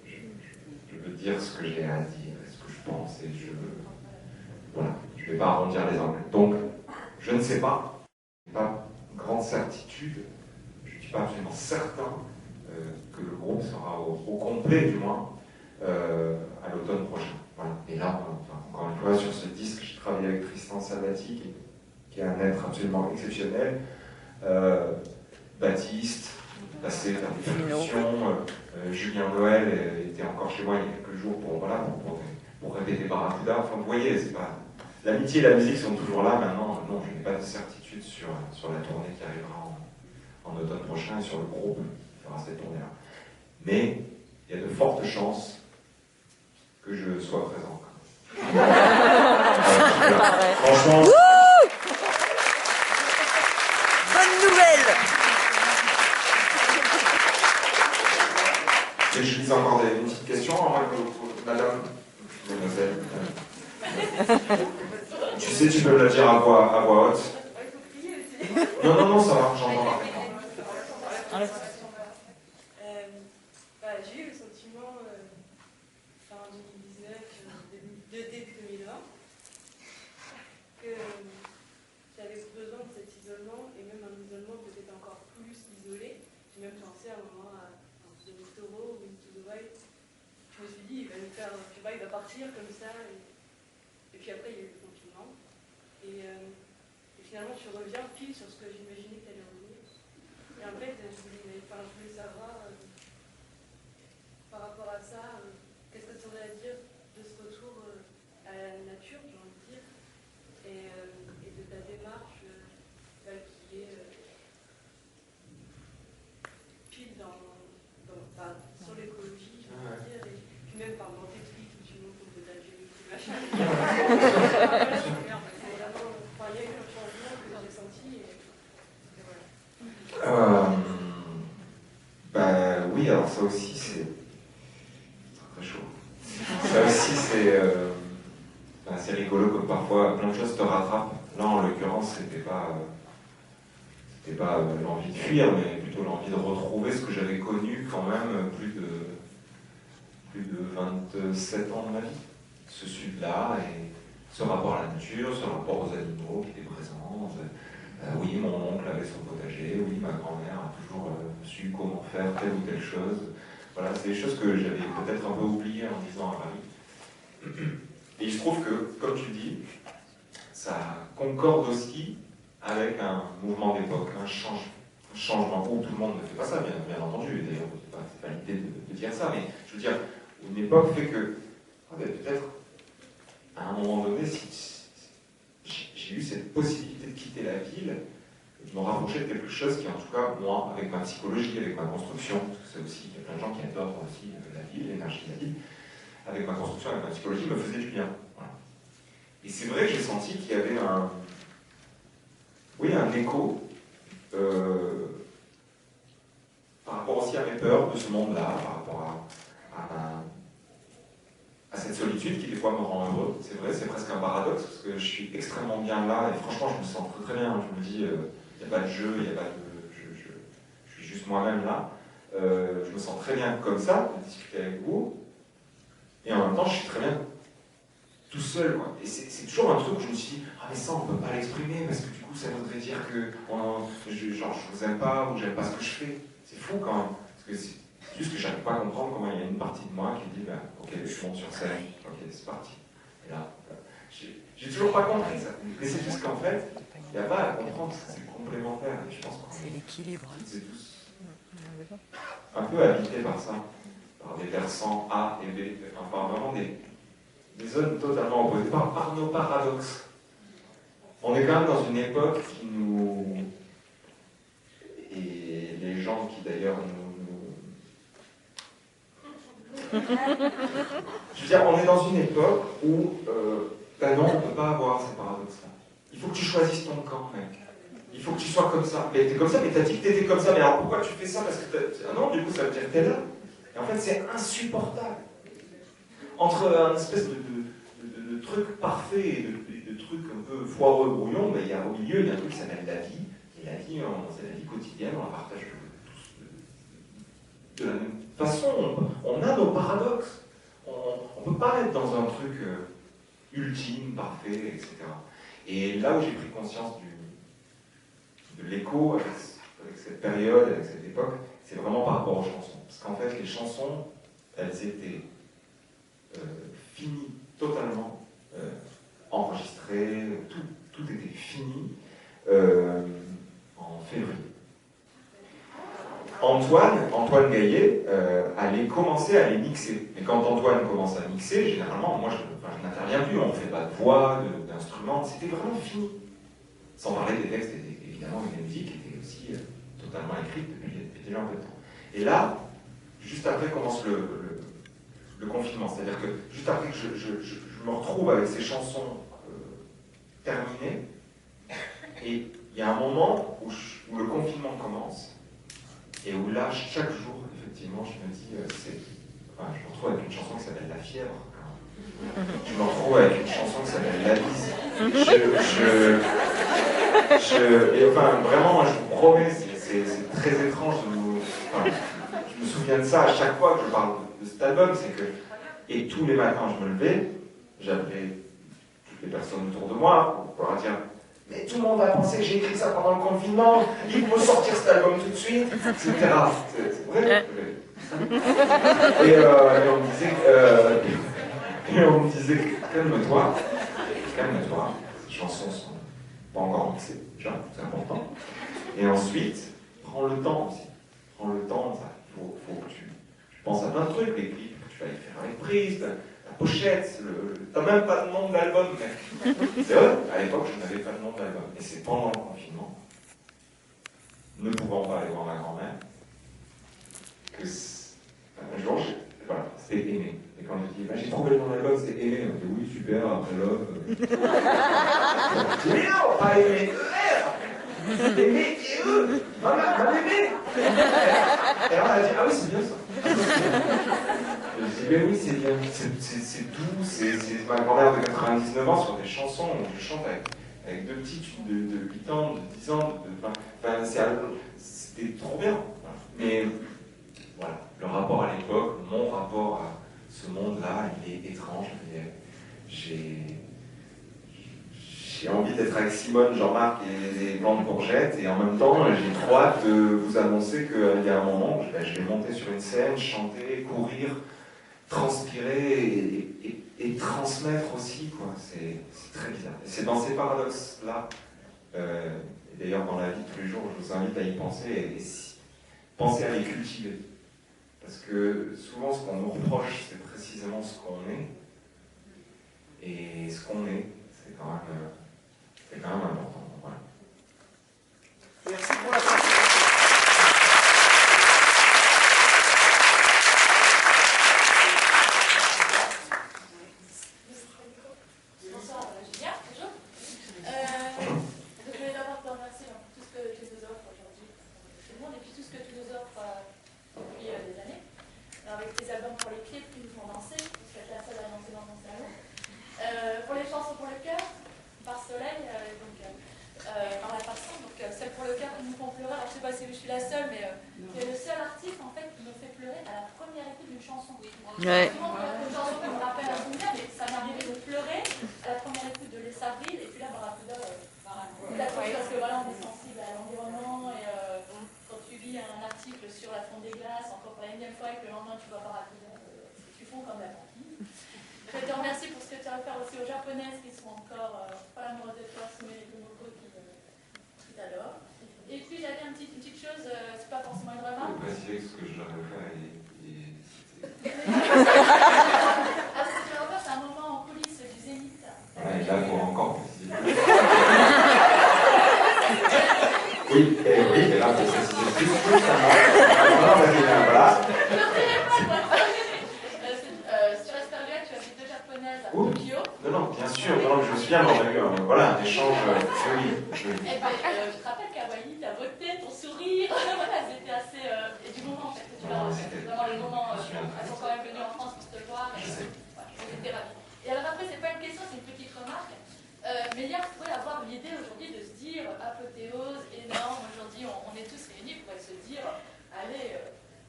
je veux dire ce que j'ai à dire, ce que je pense, et voilà, je ne vais pas arrondir les angles. Donc, je ne sais pas, pas une grande certitude, je ne suis pas absolument certain que le groupe sera au complet, du moins, à l'automne prochain. Voilà. Et là, encore une fois, sur ce disque, j'ai travaillé avec Tristan Salvati, qui est un être absolument exceptionnel. Baptiste, passé faire des percussions, Julien Noël était encore chez moi il y a quelques jours pour répéter Barracuda. Enfin, vous voyez, c'est pas... L'amitié et la musique sont toujours là. Maintenant, non, je n'ai pas de certitude sur la tournée qui arrivera en automne prochain et sur le groupe qui fera cette tournée-là. Mais il y a de fortes chances que je sois présent. Franchement... Bonne nouvelle. Et je lis encore une petite question, madame, mademoiselle. Tu sais, tu peux me la dire à voix haute. Non, ça va, j'entends parfaitement. J'ai eu le sentiment, fin 2019, début 2020, que j'avais besoin de cet isolement, et même un isolement peut-être encore plus isolé. J'ai même pensé à un moment à un taureau ou une to the white. Je me suis dit, il va nous faire, tu vois, il va partir comme ça. Et puis après, il y a eu le confinement. Et finalement, tu reviens pile sur ce que j'imaginais que tu allais revenir. Et en fait, je voulais savoir, par rapport à ça, qu'est-ce que tu aurais à dire de ce retour à la nature, j'ai envie de dire, et de ta démarche qui est pile sur l'écologie, j'ai envie de dire, et puis même par mon t'explique où tu montres ton potager, tout machin. C'est vraiment, il y a eu un changement que j'ai senti, et voilà. Oui, alors ça aussi c'est très chaud. Ça aussi c'est rigolo comme parfois plein de choses te rattrapent. Là en l'occurrence c'était pas l'envie de fuir, mais plutôt l'envie de retrouver ce que j'avais connu quand même plus de 27 ans de ma vie. Ce sud-là et ce rapport à la nature, ce rapport aux animaux qui étaient présents. Oui, mon oncle avait son potager, oui, ma grand-mère a toujours su comment faire telle ou telle chose. Voilà, c'est des choses que j'avais peut-être un peu oubliées en disant à Paris. Et il se trouve que, comme tu dis, ça concorde aussi avec un mouvement d'époque, un changement où tout le monde ne fait pas ça, bien entendu. D'ailleurs, c'est pas l'idée de dire ça, mais je veux dire, une époque fait que, peut-être, à un moment donné, si j'ai eu cette possibilité de quitter la ville, je me rapprochais de quelque chose qui, en tout cas, moi, avec ma psychologie, avec ma construction, parce que c'est aussi, il y a plein de gens qui adorent aussi la ville, l'énergie de la ville, avec ma construction, avec ma psychologie, me faisait du bien. Voilà. Et c'est vrai que j'ai senti qu'il y avait un écho par rapport aussi à mes peurs de ce monde-là, par rapport à cette solitude qui des fois me rend heureux. C'est vrai, c'est presque un paradoxe, parce que je suis extrêmement bien là, et franchement, je me sens très très bien. Je me dis, il n'y a pas de jeu, il n'y a pas de... Je suis juste moi-même là. Je me sens très bien comme ça, de discuter avec vous, et en même temps, je suis très bien tout seul, quoi. Et c'est toujours un truc où je me suis dit, ah mais ça, on ne peut pas l'exprimer, parce que du coup, ça voudrait dire que je vous aime pas, ou j'aime pas ce que je fais. C'est fou quand même, parce que c'est juste que j'arrive pas à comprendre comment il y a une partie de moi qui dit, ok, je monte sur scène, ok, c'est parti. Et là, j'ai toujours pas compris ça. Mais c'est juste qu'en fait, il n'y a pas à comprendre, c'est complémentaire. Et je pense qu'on C'est l'équilibre. c'est tous un peu habités par ça, par des versants A et B, enfin par vraiment des zones totalement opposées, par nos paradoxes. On est quand même dans une époque qui nous... Et les gens qui d'ailleurs Je veux dire, on est dans une époque où, non, on ne peut pas avoir ces paradoxes-là. Il faut que tu choisisses ton camp, mec. Il faut que tu sois comme ça. Mais t'es comme ça, mais t'as dit que t'étais comme ça. Mais alors pourquoi tu fais ça? Parce que non, du coup, ça veut dire que t'es là. Et en fait, c'est insupportable. Entre un espèce de truc parfait et de truc un peu foireux, brouillon, mais au milieu, il y a un truc qui s'appelle la vie. Et la vie, c'est la vie quotidienne, on la partage tous de la même façon. On a nos paradoxes. On ne peut pas être dans un truc ultime, parfait, etc. Et là où j'ai pris conscience de l'écho avec cette période, avec cette époque, c'est vraiment par rapport aux chansons. Parce qu'en fait, les chansons, elles étaient finies totalement, enregistrées, tout était fini en février. Antoine Gaillet allait commencer à les mixer. Et quand Antoine commence à mixer, généralement, moi je n'interviens plus, on ne fait pas de voix, d'instruments, c'était vraiment fini. Sans parler des textes, évidemment, et des musiques qui étaient aussi totalement écrites depuis déjà un peu de temps. Et là, juste après commence le confinement, c'est-à-dire que juste après que je me retrouve avec ces chansons terminées, et il y a un moment où le confinement commence, et où là, chaque jour, effectivement, je me dis, je me retrouve avec une chanson qui s'appelle La Fièvre. Je me retrouve avec une chanson qui s'appelle La Bise. Et enfin, vraiment, je vous promets, c'est très étrange. Je me souviens de ça à chaque fois que je parle de cet album, c'est que, et tous les matins, je me levais, j'appelais toutes les personnes autour de moi pour leur dire, mais tout le monde va penser que j'ai écrit ça pendant le confinement, il faut me sortir cet album tout de suite, etc. C'est vrai. Et on me disait, calme-toi, ces chansons sont pas encore mixées, déjà, c'est important. Et ensuite, prends le temps aussi. Prends le temps, il faut que tu penses à plein de trucs, les clips que tu vas y faire avec prise, la pochette, t'as même pas de nom de l'album, mec. C'est vrai, à l'époque, je n'avais pas de nom de l'album. Et c'est pendant le confinement, ne pouvant pas aller voir ma grand-mère, que un jour, voilà, c'était Aimé. Et quand je dis, j'ai trouvé le nom de l'album, c'est Aimé. On dit, oui, super, après Love. Je dis, mais non, pas Aimé, Aimé et eux, maman, Aimé. Et alors, elle a dit, ah oui, c'est bien ça. Je dis, mais oui, c'est bien, c'est doux, c'est ma grand-mère de 99 ans sur des chansons où je chante avec deux petites de 8 ans, de 10 ans, c'était trop bien. Mais voilà, le rapport à l'époque, mon rapport à ce monde-là, il est étrange. J'ai envie d'être avec Simone, Jean-Marc et les Blancs de Courgette, et en même temps, j'ai trop hâte de vous annoncer qu'il y a un moment où je vais monter sur une scène, chanter, courir, transpirer et transmettre aussi, quoi. C'est très bizarre. Et c'est dans ces paradoxes-là, et d'ailleurs dans la vie de tous les jours, je vous invite à y penser et penser à les cultiver. Parce que souvent, ce qu'on nous reproche, c'est précisément ce qu'on est. Et ce qu'on est, c'est quand même important. Voilà. Merci pour la participation. Bonsoir, Julien, bonjour. Je voulais d'abord te remercier pour tout ce que tu nous offres aujourd'hui, tout le monde, et puis tout ce que tu nous offres depuis des années. Alors, avec tes albums pour les clips qui nous font danser, parce que tu es la seule à danser dans mon salon. Pour les chansons pour le cœur, par Soleil, par la façon, donc celle pour le cœur qui nous font pleurer. Alors, je ne sais pas si je suis la seule, mais tu es le seul artiste en fait qui nous fait pleurer à la première écoute d'une chanson. Ouais. Souvent, une chanson qui me rappelle un souvenir, mais ça m'est arrivé de pleurer à la première écoute de Les Savril, et puis là, Barracuda, parce que voilà, on est sensible à l'environnement, et quand tu lis un article sur la fonte des glaces, encore pour la énième fois, et que le lendemain tu vois Barracuda, tu fonds comme la banquise. Je te remercie pour ce que tu as fait aussi aux japonaises qui sont encore pas amoureuses de toi, mais les locaux qui t'adorent. Et puis j'avais une petite chose, c'est pas forcément une remarque. Je peux préciser que ce que je leur ai fait Ah, ce que tu vas refaire, c'est un moment en coulisses du Zénith. Ouais, là, pour encore préciser. Oui, et là, pour préciser plus, voilà. Sur Esperluette, tu as vu deux japonaises à Ouh. Tokyo. Non, bien sûr, non, je me souviens, on a eu un échange. Oui. Et ben, je te rappelle Kawaii, ta beauté, ton sourire, voilà, c'était assez. Et du moment en fait que tu l'as refait. Vraiment le moment, elles sont quand même venues en France pour te voir. Et voilà, j'étais ravie. Et alors après, c'est pas une question, c'est une petite remarque. Mais hier, vous pouvez avoir l'idée aujourd'hui de se dire apothéose, énorme. Aujourd'hui, on est tous réunis pour se dire allez,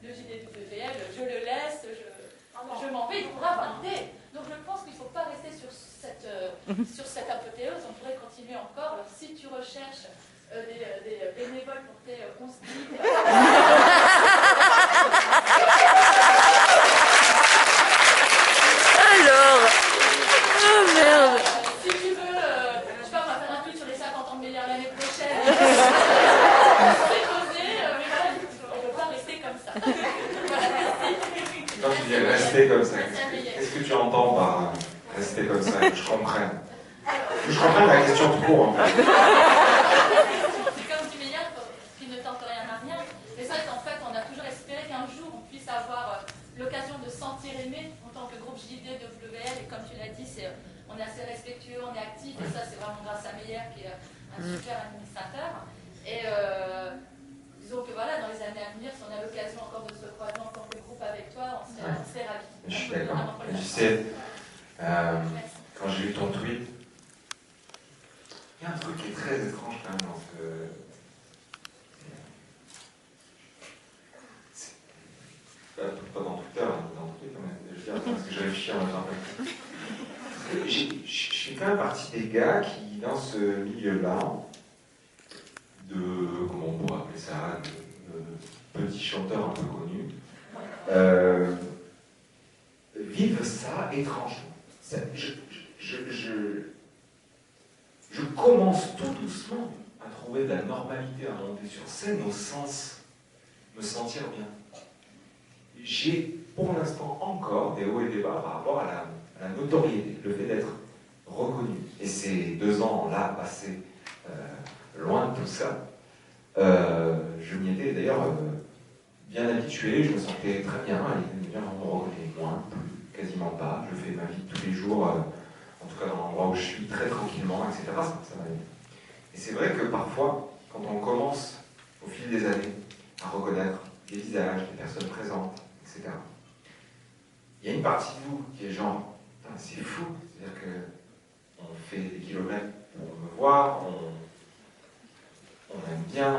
le JDWL, je le laisse, je m'en vais, il faudra valider. Donc je pense qu'il ne faut pas rester sur cette apothéose, on pourrait continuer encore. Alors, si tu recherches des bénévoles pour tes 11 clips, Alors, oh merde. si tu veux, je sais pas, on va faire un tweet sur les 50 ans de Méliès l'année prochaine. On pourrait poser, mais voilà, on ne peut pas rester comme ça. Voilà, merci. Quand tu dis rester comme ça, qu'est-ce que tu entends par rester comme ça? Je comprends. Je comprends la question tout court. En fait. C'est comme dit Méliès, qui ne tente rien à rien. Et ça, en fait, on a toujours espéré qu'un jour, on puisse avoir l'occasion de se sentir aimé en tant que groupe JDWL. Et comme tu l'as dit, on est assez respectueux, on est actif. Et ça, c'est vraiment grâce à Méliès, qui est un super administrateur. Et disons que voilà, dans les années à venir, si on a l'occasion encore de se croiser en tant que groupe avec toi, on serait ravis. Je suis d'accord. Tu sais, quand j'ai lu ton tweet, il y a un truc qui est très étrange quand même dans ce. Pas dans Twitter, dans Twitter, mais je veux dire, parce que je réfléchis en même temps. Je suis quand même partie des gars qui, dans ce milieu-là, comment on pourrait appeler ça, de petits chanteurs un peu connus, vivent ça étrangement. Je commence tout doucement à trouver de la normalité à monter sur scène au sens me sentir bien. J'ai pour l'instant encore des hauts et des bas par rapport à la notoriété, le fait d'être reconnu. Et ces 2 ans-là passés loin de tout ça, je m'y étais d'ailleurs bien habitué, je me sentais très bien à l'idée de me dire on me reconnaît moins, plus, quasiment pas, je fais ma vie tous les jours, en tout cas dans l'endroit où je suis, très tranquillement, etc. Ça va bien. Et c'est vrai que parfois, quand on commence au fil des années à reconnaître les visages, les personnes présentes, etc., il y a une partie de vous qui est genre, c'est fou, c'est-à-dire qu'on fait des kilomètres pour me voir, on aime bien,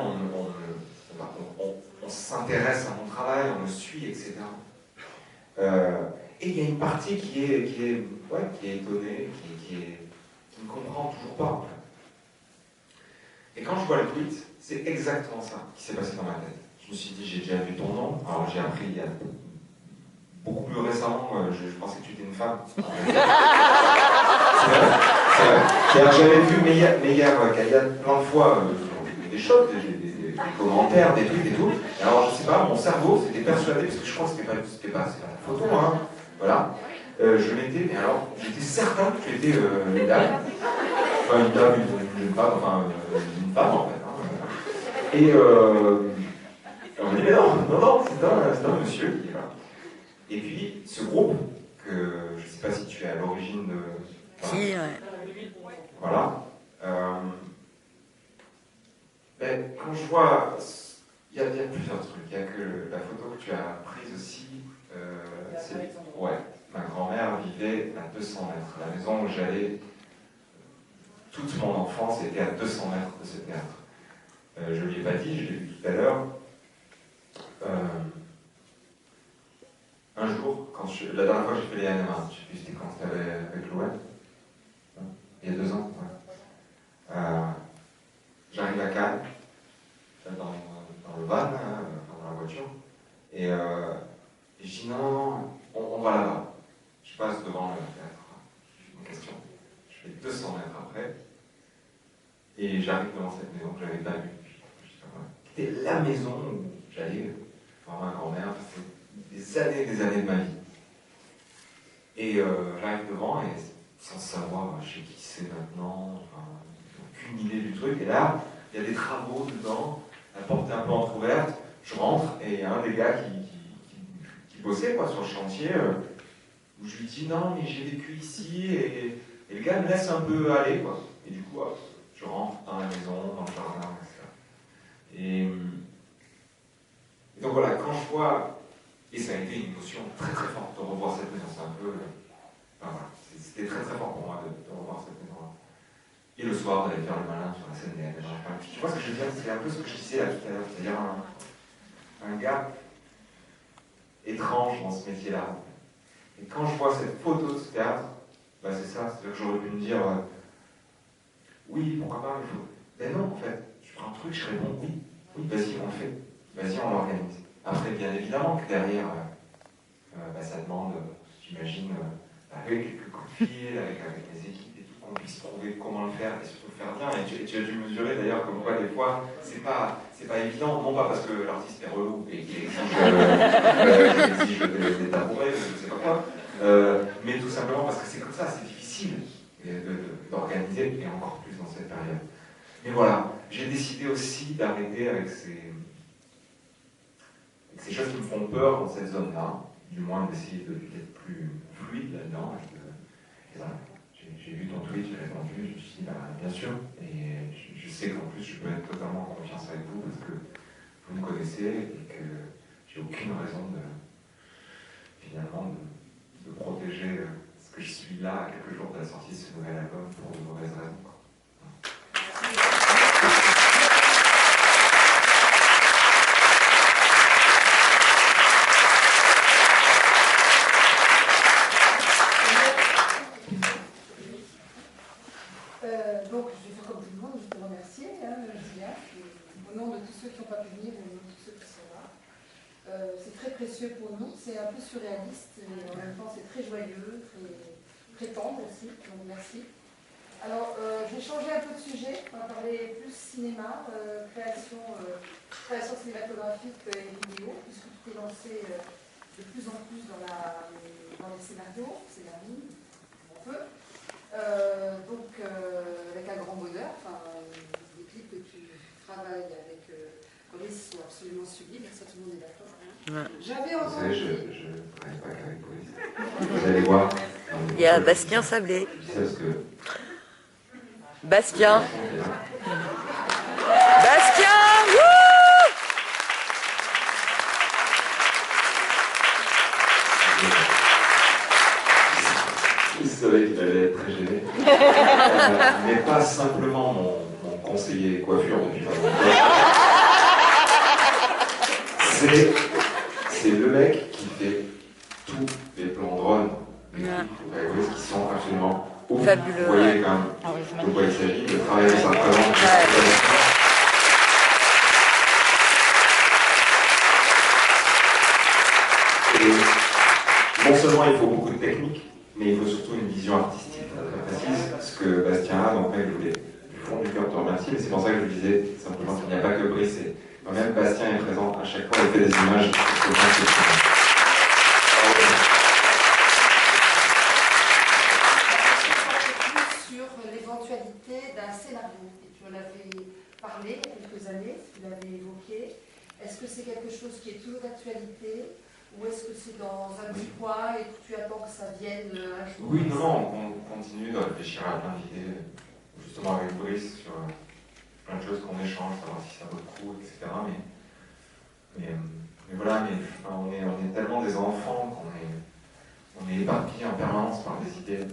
on s'intéresse à mon travail, on me suit, etc. Et il y a une partie qui est étonnée, qui ne comprend toujours pas, en fait. Et quand je vois le tweet, c'est exactement ça qui s'est passé dans ma tête. Je me suis dit, j'ai déjà vu ton nom, alors j'ai appris il y a beaucoup plus récemment, je pensais que tu étais une femme. C'est vrai. J'avais vu Meyer Kayat plein de fois, des chocs, commentaires, des trucs et tout. Et alors, je sais pas, mon cerveau s'était persuadé, parce que je crois que c'était pas la photo, hein, voilà. Je m'étais, mais alors, j'étais certain que tu étais une dame. Enfin, une dame, une femme, enfin, une femme en fait. Hein. Et on m'a dit, mais non, c'est un monsieur qui est là. Et puis, ce groupe, que je sais pas si tu es à l'origine de. Si, ouais. Voilà. Ben, quand je vois, il y a plusieurs trucs. Il y a que la photo que tu as prise aussi. Ouais, ma grand-mère vivait à 200 mètres. La maison où j'allais, toute mon enfance était à 200 mètres de ce théâtre. Je ne l'ai pas dit, je l'ai vu tout à l'heure. Un jour, la dernière fois que j'ai fait les NMA, je ne sais plus c'était quand c'était avec l'OM, il y a 2 ans. Ouais. J'arrive à Cannes, dans le van, dans la voiture, et je dis non, on va là-bas. Je passe devant le théâtre, j'ai une question. Je fais 200 mètres après, et j'arrive devant cette maison que je n'avais pas vue. C'était la maison où j'allais voir ma grand-mère, c'était des années de ma vie. Et j'arrive devant, et sans savoir chez qui c'est maintenant, enfin, aucune idée du truc, et là, il y a des travaux dedans, la porte est un peu entrouverte, je rentre, et il y a un des gars qui bossait quoi, sur le chantier, où je lui dis non, mais j'ai vécu ici, et le gars me laisse un peu aller, quoi. Et du coup, hop, je rentre dans la maison, dans le jardin, etc. Et donc voilà, quand je vois, et ça a été une émotion très très forte de revoir cette maison, c'est un peu, enfin, voilà, c'était très très fort pour moi de revoir cette maison-là. Et le soir, d'aller faire le malin sur la scène des NMA. Tu vois ce que je veux dire? C'est un peu ce que je disais là tout à l'heure, c'est-à-dire un gars étrange dans ce métier-là. Et quand je vois cette photo de ce théâtre, bah c'est ça, c'est-à-dire que j'aurais pu me dire oui, pourquoi pas, il faut. Ben non, en fait, je prends un truc, je réponds oui, vas-y, on le fait, vas-y, on l'organise. Après, bien évidemment que derrière, ça demande, j'imagine, avec quelques coups de fil, avec les équipes et tout, qu'on puisse trouver comment le faire et surtout le faire bien. Et tu as dû mesurer d'ailleurs comme quoi des fois, c'est pas évident, non pas parce que l'artiste est relou et qu'il exige des tabourets, je ne sais pas quoi, mais tout simplement parce que c'est comme ça, c'est difficile d'organiser, et encore plus dans cette période. Mais voilà, j'ai décidé aussi d'arrêter avec ces choses qui me font peur dans cette zone-là, du moins d'essayer d'être plus fluide là-dedans. Et voilà, j'ai vu ton tweet, j'ai répondu, je me suis dit, bien sûr, et je sais qu'en plus je peux être totalement en confiance avec vous parce que vous me connaissez et que j'ai aucune raison finalement de protéger ce que je suis là à quelques jours de la sortie de ce nouvel album pour de mauvaises raisons. Donc, je vais faire comme tout le monde, je te remercier, Julien, au nom de tous ceux qui n'ont pas pu venir, au nom de tous ceux qui sont là. C'est très précieux pour nous, c'est un peu surréaliste, mais en même temps c'est très joyeux, très tendre aussi, donc merci. Alors, je vais changer un peu de sujet, on va parler plus cinéma, création cinématographique et vidéo, puisque tout est lancé de plus en plus dans les scénarios, scénarii, comme on peut. Avec un grand bonheur, les clips que tu travailles avec Boris sont absolument sublimes, ça tout le monde est d'accord. Ouais. J'avais Vous savez, entendu. je ne travaille pas qu'avec Boris. Vous allez voir. Il y a Bastien Sablé. Je sais parce que. Bastien. Bastien, wouh! Je savais qu'il allait être très gêné. Mais pas simplement mon conseiller coiffure depuis pas longtemps. C'est le mec qui fait tous les plans drone, les clips qui sont absolument ouf. Fabuleux. Vous voyez quand même de quoi il s'agit, de travailler avec ça vraiment. Et non seulement il faut beaucoup de technique, mais il faut surtout une vision artistique très précise, ce que Bastien a, donc il voulait du fond du cœur te remercier, mais c'est pour ça que je lui disais simplement qu'il n'y a pas que Brice Moi-même, Bastien est présent à chaque fois, il fait des images. Sur l'éventualité d'un scénario. Et tu en avais parlé il y a quelques années, tu l'avais évoqué. Est-ce que c'est quelque chose qui est toujours d'actualité ou est-ce que c'est dans un petit coin et que tu attends que ça vienne un jour? Oui, non, on continue de réfléchir à plein d'idées, justement avec Brice, sur plein de choses qu'on échange, savoir si ça vaut le coup, etc. Mais voilà, enfin, on est tellement des enfants qu'on est éparpillés en permanence par des idées.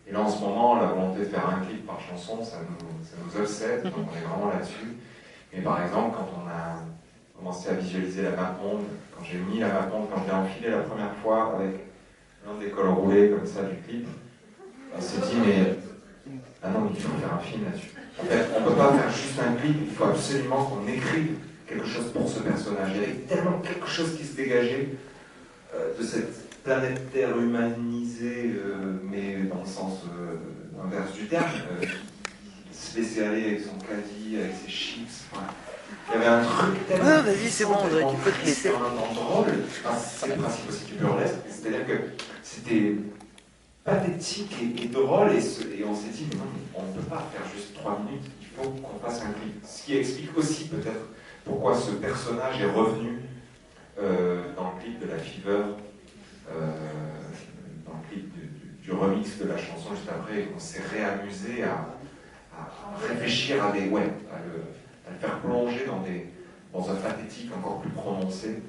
Et là, en ce moment, la volonté de faire un clip par chanson, ça nous obsède, donc on est vraiment là-dessus. Mais par exemple, quand on a commencé à visualiser la map monde, quand j'ai mis la map monde, quand je l'ai enfilé la première fois avec l'un des cols roulés comme ça du clip, on s'est dit, mais ah non, mais il faut faire un film là-dessus. En fait, on ne peut pas faire juste un clip, il faut absolument qu'on écrive quelque chose pour ce personnage. Il y avait tellement quelque chose qui se dégageait de cette planète Terre humanisée, mais dans le sens inverse du terme, qui se laissait aller avec son caddie, avec ses chips. Enfin, il y avait un truc tellement... Ah, vas-y, c'est bon, tu peux te laisser. C'était un drôle, enfin, c'est le principe aussi du burlesque, c'est-à-dire que c'était pathétique et drôle, et on s'est dit, mais non, on ne peut pas faire juste 3 minutes, il faut qu'on fasse un clip. Ce qui explique aussi peut-être pourquoi ce personnage est revenu dans le clip de la Fever, dans le clip du remix de la chanson juste après, et qu'on s'est réamusé à réfléchir à des... Ouais, à le faire plonger dans un pathétique encore plus prononcé.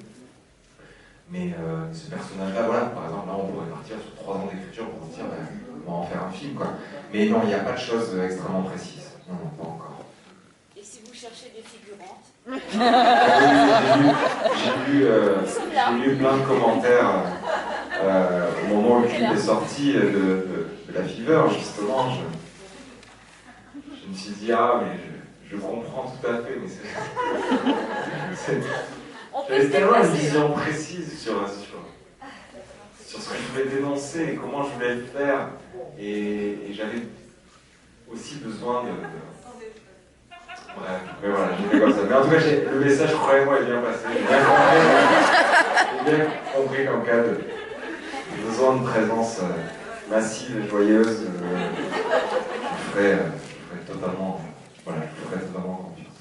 Mais ce personnage-là, voilà, par exemple, là, on pourrait partir sur 3 ans d'écriture pour se dire, ben, on va en faire un film, quoi. Mais non, il n'y a pas de choses extrêmement précises. Non, non, pas encore. Et si vous cherchez des figurantes? J'ai lu plein de commentaires au moment où le clip est sorti de la Fever, justement. Je me suis dit, ah, mais je comprends tout à fait, mais j'avais tellement une vision précise sur ce que je voulais dénoncer et comment je voulais le faire, et j'avais aussi besoin de... Bref, mais voilà, j'ai fait comme ça. Mais en tout cas, le message, croyez-moi, est bien passé. J'ai bien compris qu'en cas de besoin de présence massive et joyeuse, je ferai totalement... Voilà, je ferai totalement confiance.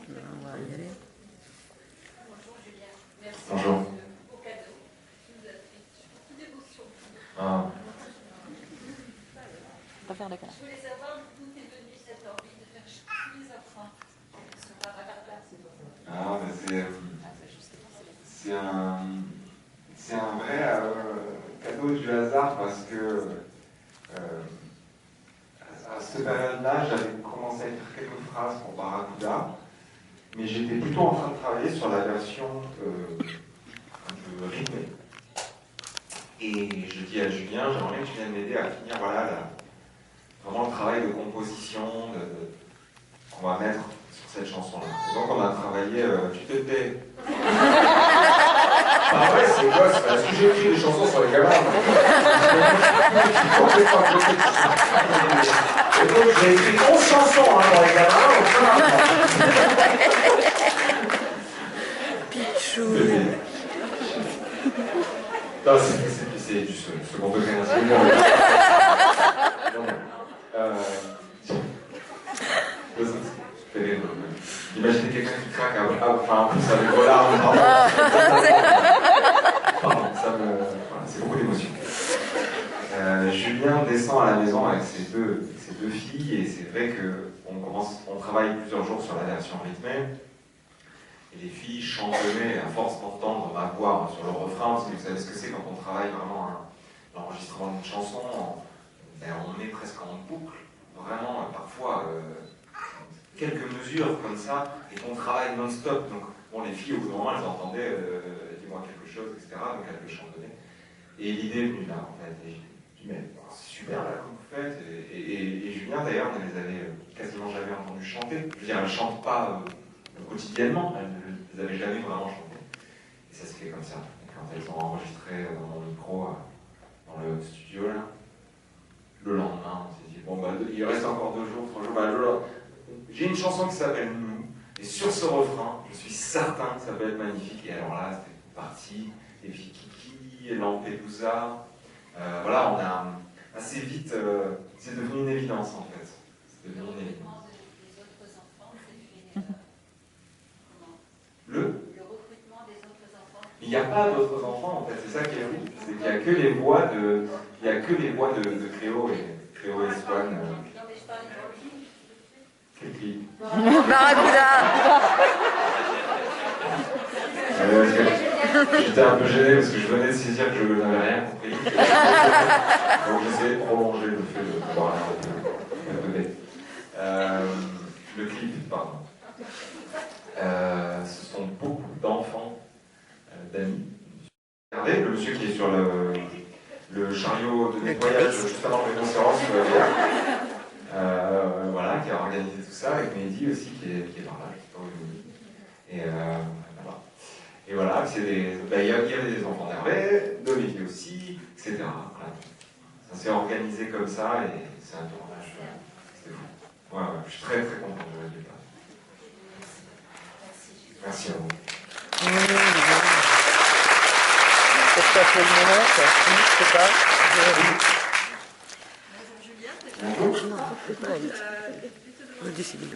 On va y aller. Bonjour Julien. Merci Bonjour. au cadeau. Tu nous as fait beaucoup d'émotions. Ah. Pas faire de cas. Je voulais savoir d'où t'es venue cette envie de faire tous les emprunts sur la place. Ah, mais c'est un vrai cadeau du hasard parce que à cette période-là, j'avais commencé à écrire quelques phrases pour Barracuda, mais j'étais plutôt en train de travailler sur la version un peu rythmée. Et je dis à Julien, j'aimerais bien que tu viennes m'aider à finir vraiment le travail de composition qu'on va mettre sur cette chanson-là. Donc on a travaillé, tu te tais. Ah ouais, c'est gosse, parce que j'ai écrit des chansons sur les gamins. Je suis complètement à côté de ça. Et donc j'ai écrit 11 chansons pour les gamins. Pichou. Non, c'est du second degré. Imaginez quelqu'un qui craque enfin, en plus avec vos larmes. Pardon, c'est beaucoup d'émotions. Julien descend à la maison avec ses deux filles, et c'est vrai qu'on travaille plusieurs jours sur la version rythmée. Et les filles chantonnaient à force d'entendre ma voix sur le refrain, parce que vous savez ce que c'est quand on travaille vraiment l'enregistrement d'une chanson, on est presque en boucle, vraiment parfois quelques mesures comme ça, et on travaille non-stop. Donc bon, les filles au bout d'un moment elles entendaient dis-moi quelque chose, etc. Donc elles le chantonnaient. Et l'idée est venue là en fait. Et j'ai dit mais c'est super là comme vous faites. Et Julien d'ailleurs ne les avait quasiment jamais entendues chanter. Je veux dire, elles ne chantent pas quotidiennement, elles ne les avaient jamais vraiment chantées. Et ça se fait comme ça. Et quand elles ont enregistré dans mon micro, dans le studio là, le lendemain, on s'est dit bon bah il reste encore 2 jours, 3 jours, j'ai une chanson qui s'appelle Nous, Et sur ce refrain, je suis certain que ça peut être magnifique. Et alors là, c'était parti, et puis Kiki, et Lampedusa. Voilà, on a assez vite, c'est devenu une évidence en fait. C'est devenu une évidence. Le recrutement des autres enfants. Il n'y a pas d'autres enfants en fait, c'est ça qui est fou. C'est qu'il n'y a que les voix de, Cléo et Swan. Quel clip? Barracuda. J'étais un peu gêné parce que je venais de saisir que je n'avais rien compris. Donc j'essayais de prolonger le fait de pouvoir un peu. Le clip, pardon. Ce sont beaucoup d'enfants, d'amis. Regardez, le monsieur qui est sur le chariot de nettoyage juste avant le rhinocéros, voilà, qui a organisé tout ça, avec Mehdi aussi qui est par là, juste en Mehdi. Et voilà, il y avait des enfants d'Hervé, de Mehdi aussi, etc. Voilà. Ça s'est organisé comme ça et c'est un tournage, c'était fou. Ouais, je suis très très content de le résultat. Merci à vous. Peut-être pas fait le moment, ça. Je sais pas. Bonjour Julien. Non, c'est pas elle. Le décider.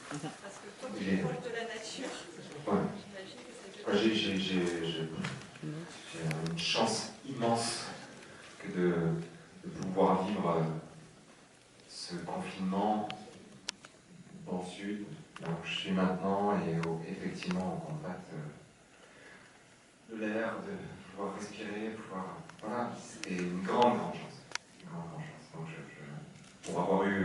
Parce que toi qui es proche de la nature, j'imagine que j'ai une chance immense que de pouvoir vivre ce confinement dans le sud, là où je suis maintenant, et effectivement au contact de l'air, de pouvoir respirer, voilà, c'était une grande chance. Donc pour avoir eu,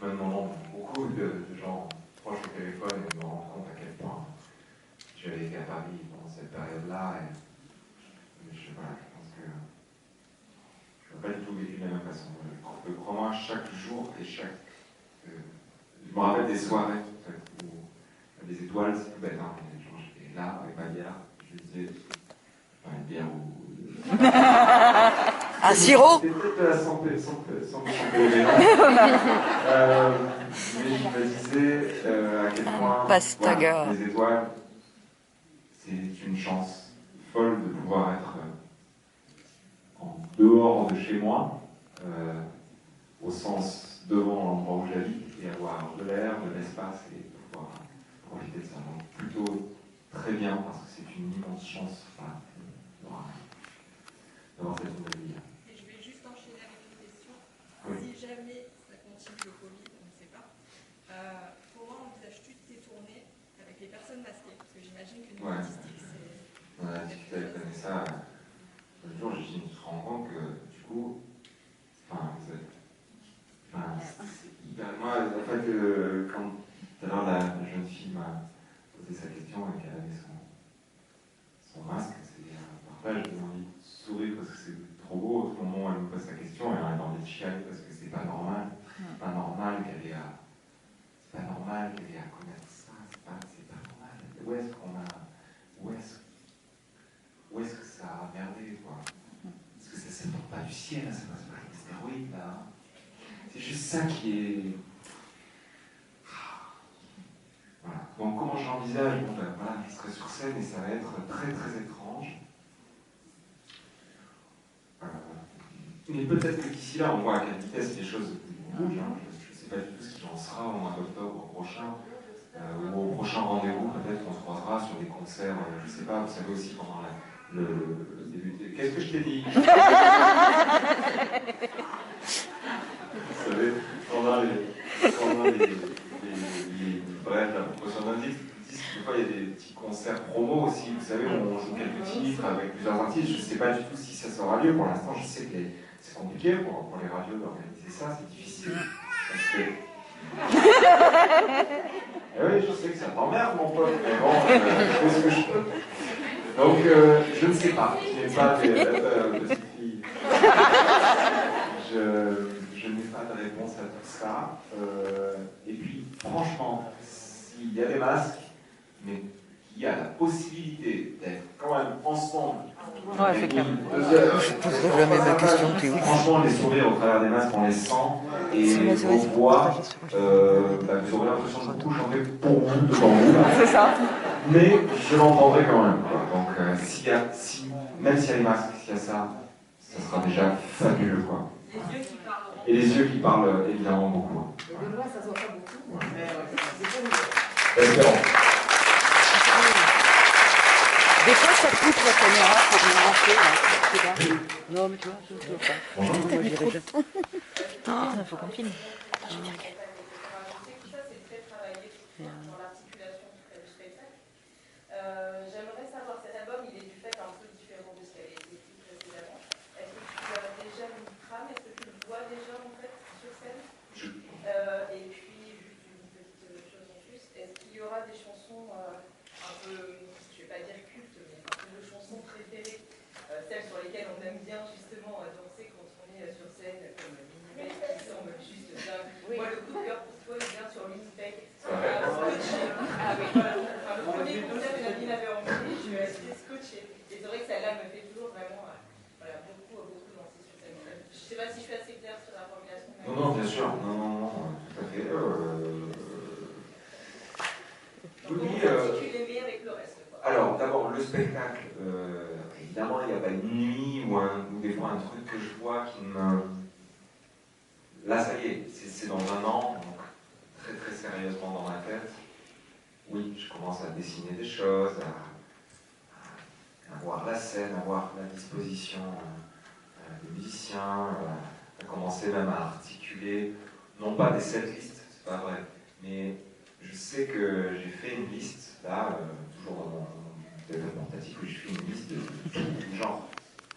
même moment, beaucoup de gens proches au téléphone et de me rendre compte à quel point j'avais été à Paris pendant cette période-là, et je pense que je n'ai pas du tout vécu de la même façon. Crois-moi, chaque jour et je me rappelle des soirées en fait, où les étoiles, c'est tout bête, hein, j'étais là avec ma bière, je disais, une bière ou... Un sirop. C'était peut-être de la santé, sans mais je me disais à quel point Pastaga. Les étoiles, c'est une chance folle de pouvoir être en dehors de chez moi, au sens devant l'endroit où j'habite, et avoir de l'air, de l'espace, et pouvoir profiter de ça. Donc plutôt très bien, parce que c'est une immense chance d'avoir cette nouvelle vie. et je vais juste enchaîner avec une question. Oui. Si jamais ça continue le Covid, on ne sait pas, comment envisages-tu de tes tournées avec les personnes masquées? Parce que j'imagine qu'une statistique, c'est... On a discuté avec Vanessa le jour, je me suis rendu compte que du coup, c'est hyper. Moi, en fait, quand tout à l'heure la jeune fille m'a posé sa question et qu'elle avait son masque, parfois j'ai envie de sourire parce que c'est trop beau. Au moment où elle me pose sa question, elle a envie de chialer parce que c'est pas normal. C'est pas normal qu'elle ait à. C'est pas normal qu'elle ait à connaître ça. C'est pas normal. Où est-ce que ça a merdé, quoi? Parce que ça ne tombe pas du ciel, ça passe pas les stéroïdes, là. C'est juste ça qui est. Voilà. Donc comment j'envisage, voilà, je serai sur scène et ça va être très très étrange. Mais peut-être que d'ici là, on voit à quelle vitesse les choses bougent. Hein. Je ne sais pas du tout ce qu'il en sera au mois d'octobre prochain. Ou au prochain rendez-vous, peut-être qu'on se croisera sur des concerts, je ne sais pas, vous savez aussi pendant le début de... Qu'est-ce que je t'ai dit? Vous savez, pendant les bref, la promotion d'un disque, des fois il y a des petits concerts promo aussi, vous savez, où on joue quelques titres avec plusieurs artistes, je ne sais pas du tout si ça sera lieu, pour l'instant je sais que c'est compliqué pour les radios d'organiser ça, c'est difficile, parce que... Eh oui, je sais que ça t'emmerde, mon pote, mais bon, je fais ce que je peux. Donc, je ne sais pas. Je n'ai pas de petite fille. Je n'ai pas de réponse à tout ça. Et puis, franchement, s'il y a des masques, mais qu'il y a la possibilité d'être quand même ensemble. Ouais, c'est clair. Je poserai jamais ma question, t'es ouf. Franchement, les sourires au travers des masques, on les sent. Et C'est vos voix, vous aurez l'impression de beaucoup chanter pour vous, devant vous. C'est ça. Mais je l'entendrai quand même. Quoi. Donc, même s'il y a les masques, s'il y a ça, ça sera déjà fabuleux. Quoi. Et les yeux qui parlent évidemment beaucoup. Et de loin, ça se voit pas beaucoup. Espérons. Des fois, ça coupe la caméra pour me rentrer, là. Je sais pas. Non, mais tu vois, je ne veux pas. Bonjour. Moi, je dirais jamais. Ah, il faut qu'on filme. Attends, je vais dire Ça, c'est très travaillé dans l'articulation du spectacle. J'aimerais savoir, cet album, il est du fait un peu différent de ce qui avait été dit précédemment. Est-ce que tu as déjà une trame? Est-ce que tu le vois déjà, en fait, sur scène? Et puis, juste une petite chose en plus, est-ce qu'il y aura des chansons un peu, je ne vais pas dire cultes, mais un peu de chansons préférées, celles sur lesquelles on aime bien justement danser quand on est sur scène, comme Minipeg, qui semble juste dingue. Moi, le coup de cœur pour toi, il vient sur Minipeg. Scotché. Ah oui, voilà. Enfin, le premier concert que Nadine avait emmené, je lui ai acheté scotché. Et c'est vrai que celle-là me fait toujours vraiment voilà, beaucoup danser sur scène. Je ne sais pas si je suis assez claire sur la formulation. Non, bien sûr. Non, tout à fait. Oui, avec le reste. Alors, d'abord, le spectacle, évidemment, il n'y a pas une nuit ou des fois un truc que je vois qui me... Là, ça y est, c'est dans un an, donc très très sérieusement dans ma tête. Oui, je commence à dessiner des choses, à voir la scène, à voir la disposition des musiciens, à commencer même à articuler, non pas des setlists, c'est pas vrai, mais je sais que j'ai fait une liste, là, toujours dans mon téléphone portatif, où je fais une liste de tout genre,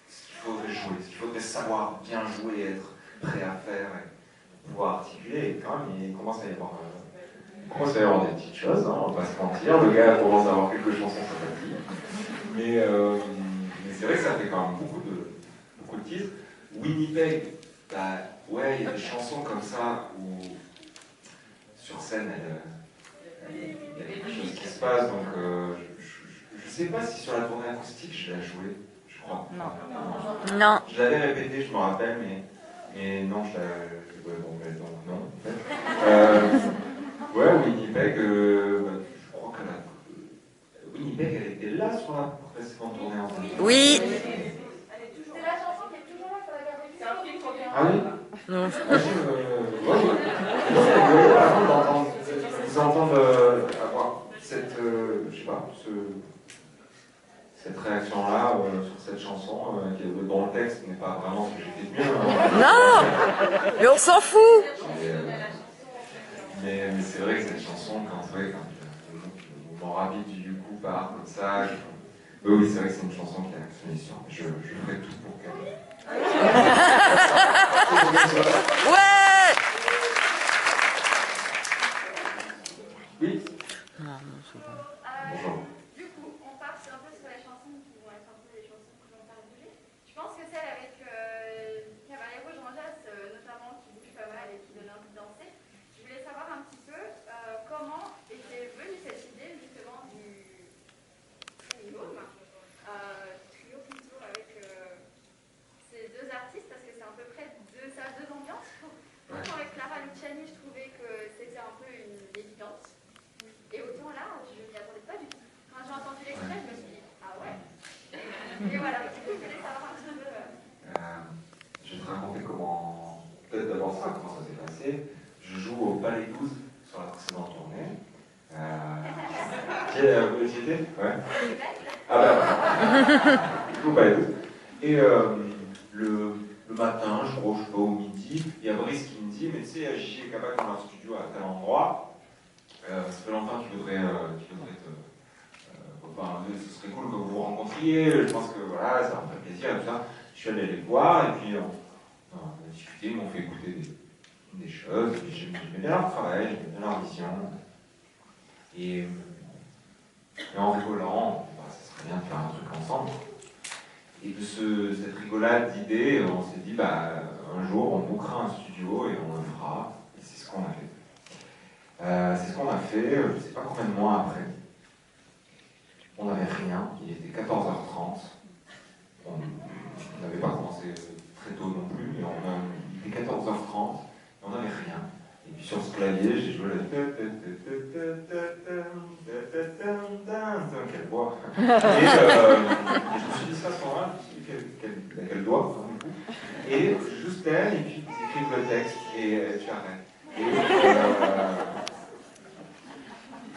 ce qu'il faudrait jouer, ce qu'il faudrait savoir bien jouer, être prêt à faire, et pouvoir articuler, et quand même, il commence à y avoir des petites choses, hein, on va pas se mentir, le gars commence à avoir quelques chansons sympathiques, mais c'est vrai que ça fait quand même beaucoup de titres. Winnipeg, bah ouais, il y a des chansons comme ça où sur scène, il y a quelque chose qui se passe, donc je sais pas si sur la tournée acoustique je l'ai joué, je crois. Non. Je l'avais répété, je me rappelle, mais non, non, en fait. Ouais, Winnipeg, je crois que Winnipeg, elle était là sur la précédente tournée en fait. Oui. C'est la chanson qui est toujours là sur la galerie. C'est un film qui est Ah oui. Non. Vous entendre avoir cette, je sais pas, cette réaction-là sur cette chanson, dont le texte n'est pas vraiment ce que j'ai fait de mieux. Non. Mais on s'en fout. Mais c'est vrai que cette chanson, quand mon rapide du coup part comme ça, oui, c'est vrai que c'est une chanson qui a une mission. Je ferai tout pour qu'elle. Ouais. Oui. Non, c'est bon. Bonjour. Du coup, on part un peu sur les chansons qui vont être un peu les chansons qui vont faire bouger. Je pense que celle avec Caballero Jean Jass, notamment, qui bouge pas mal et qui donne envie de danser. Je voulais savoir un petit peu comment était venue cette idée justement du trio Pinto avec ces deux artistes, parce que c'est à peu près deux ambiances. Autant avec Clara Luciani, je trouvais que c'était un peu une évidence. Et autant là, je m'y attendais pas du tout. Quand j'ai entendu l'extrait, je me suis dit, ah ouais. Et voilà, du coup, je voulais savoir un petit peu. Je vais te raconter comment, peut-être d'abord ça, comment ça s'est passé. Je joue au Palais 12 sur la précédente tournée. J'y étais? Ouais. Ah bah voilà. Je joue au Palais 12. Et le matin, je crois, au midi, il y a Brice qui me dit, mais tu sais, il y a Gigi et Kabak dans leur studio à tel endroit. Ça fait longtemps qu'il voudrait enfin, ce serait cool que vous vous rencontriez, je pense que voilà, ça va me faire plaisir et tout ça. Je suis allé les voir et puis on a discuté, ils m'ont fait écouter des choses, et puis j'aimais bien leur travail, j'aimais bien leur vision. Et en rigolant, ça serait bien de faire un truc ensemble. Et de cette rigolade d'idées, on s'est dit, un jour on bouquera un studio et on le fera. Et c'est ce qu'on a fait. Je ne sais pas combien de mois après. On n'avait rien, il était 14h30. On n'avait pas commencé très tôt non plus, mais il était 14h30 et on n'avait rien. Et puis sur ce clavier, j'ai joué la... Quelle voix. Et je me suis dit ça à ce moment-là, quel doigt, du coup. Et juste elle, et puis ils écrivent le texte, et tu arrêtes.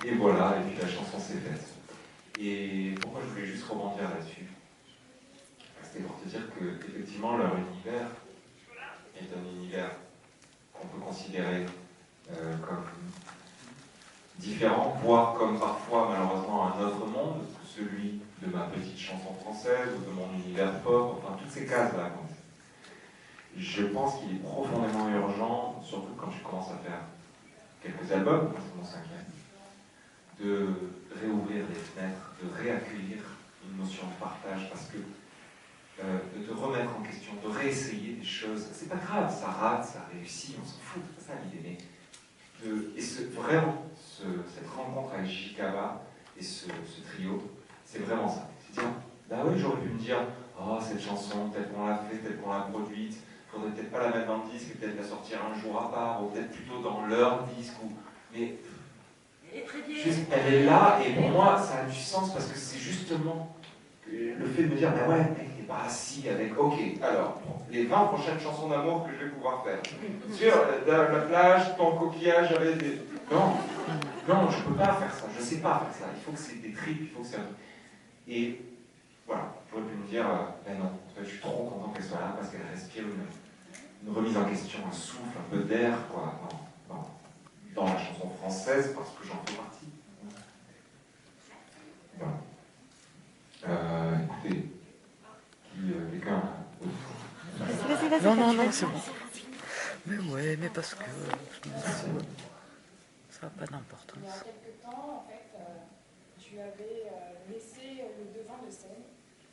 Et voilà, et puis la chanson s'est faite. Et pourquoi je voulais juste rebondir là-dessus? C'était pour te dire que, effectivement, leur univers est un univers qu'on peut considérer comme différent, voire comme parfois, malheureusement, un autre monde que celui de ma petite chanson française ou de mon univers pop, enfin, toutes ces cases-là. Je pense qu'il est profondément urgent, surtout quand je commence à faire quelques albums, c'est mon 5e, de réouvrir les fenêtres, de réaccueillir une notion de partage, parce que de te remettre en question, de réessayer des choses, c'est pas grave, ça rate, ça réussit, on s'en fout, c'est ça l'idée, mais vraiment, cette rencontre avec Gigi Kaba et ce trio, c'est vraiment ça. C'est dire, bah oui, j'aurais pu me dire, oh, cette chanson, telle qu'on l'a fait, telle qu'on l'a produite, faudrait peut-être pas la mettre dans le disque et peut-être la sortir un jour à part, ou peut-être plutôt dans leur disque, mais juste, elle est là, et pour moi, ça a du sens parce que c'est justement le fait de me dire, ben ouais, t'es pas assis avec, ok, alors, les 20 prochaines chansons d'amour que je vais pouvoir faire. Sur la plage, ton coquillage avec des... Non, je peux pas faire ça, je sais pas faire ça, il faut que c'est des tripes, il faut que c'est... Et voilà, j'aurais pu me dire, ben non, je suis trop content qu'elle soit là parce qu'elle respire une remise en question, un souffle, un peu d'air, quoi, dans la chanson française, parce que j'en fais partie. Voilà. Écoutez, quelqu'un... Non, c'est bon. Mais ouais, mais parce que ça n'a pas d'importance. Il y a quelques temps, en fait, tu avais laissé le devant de scène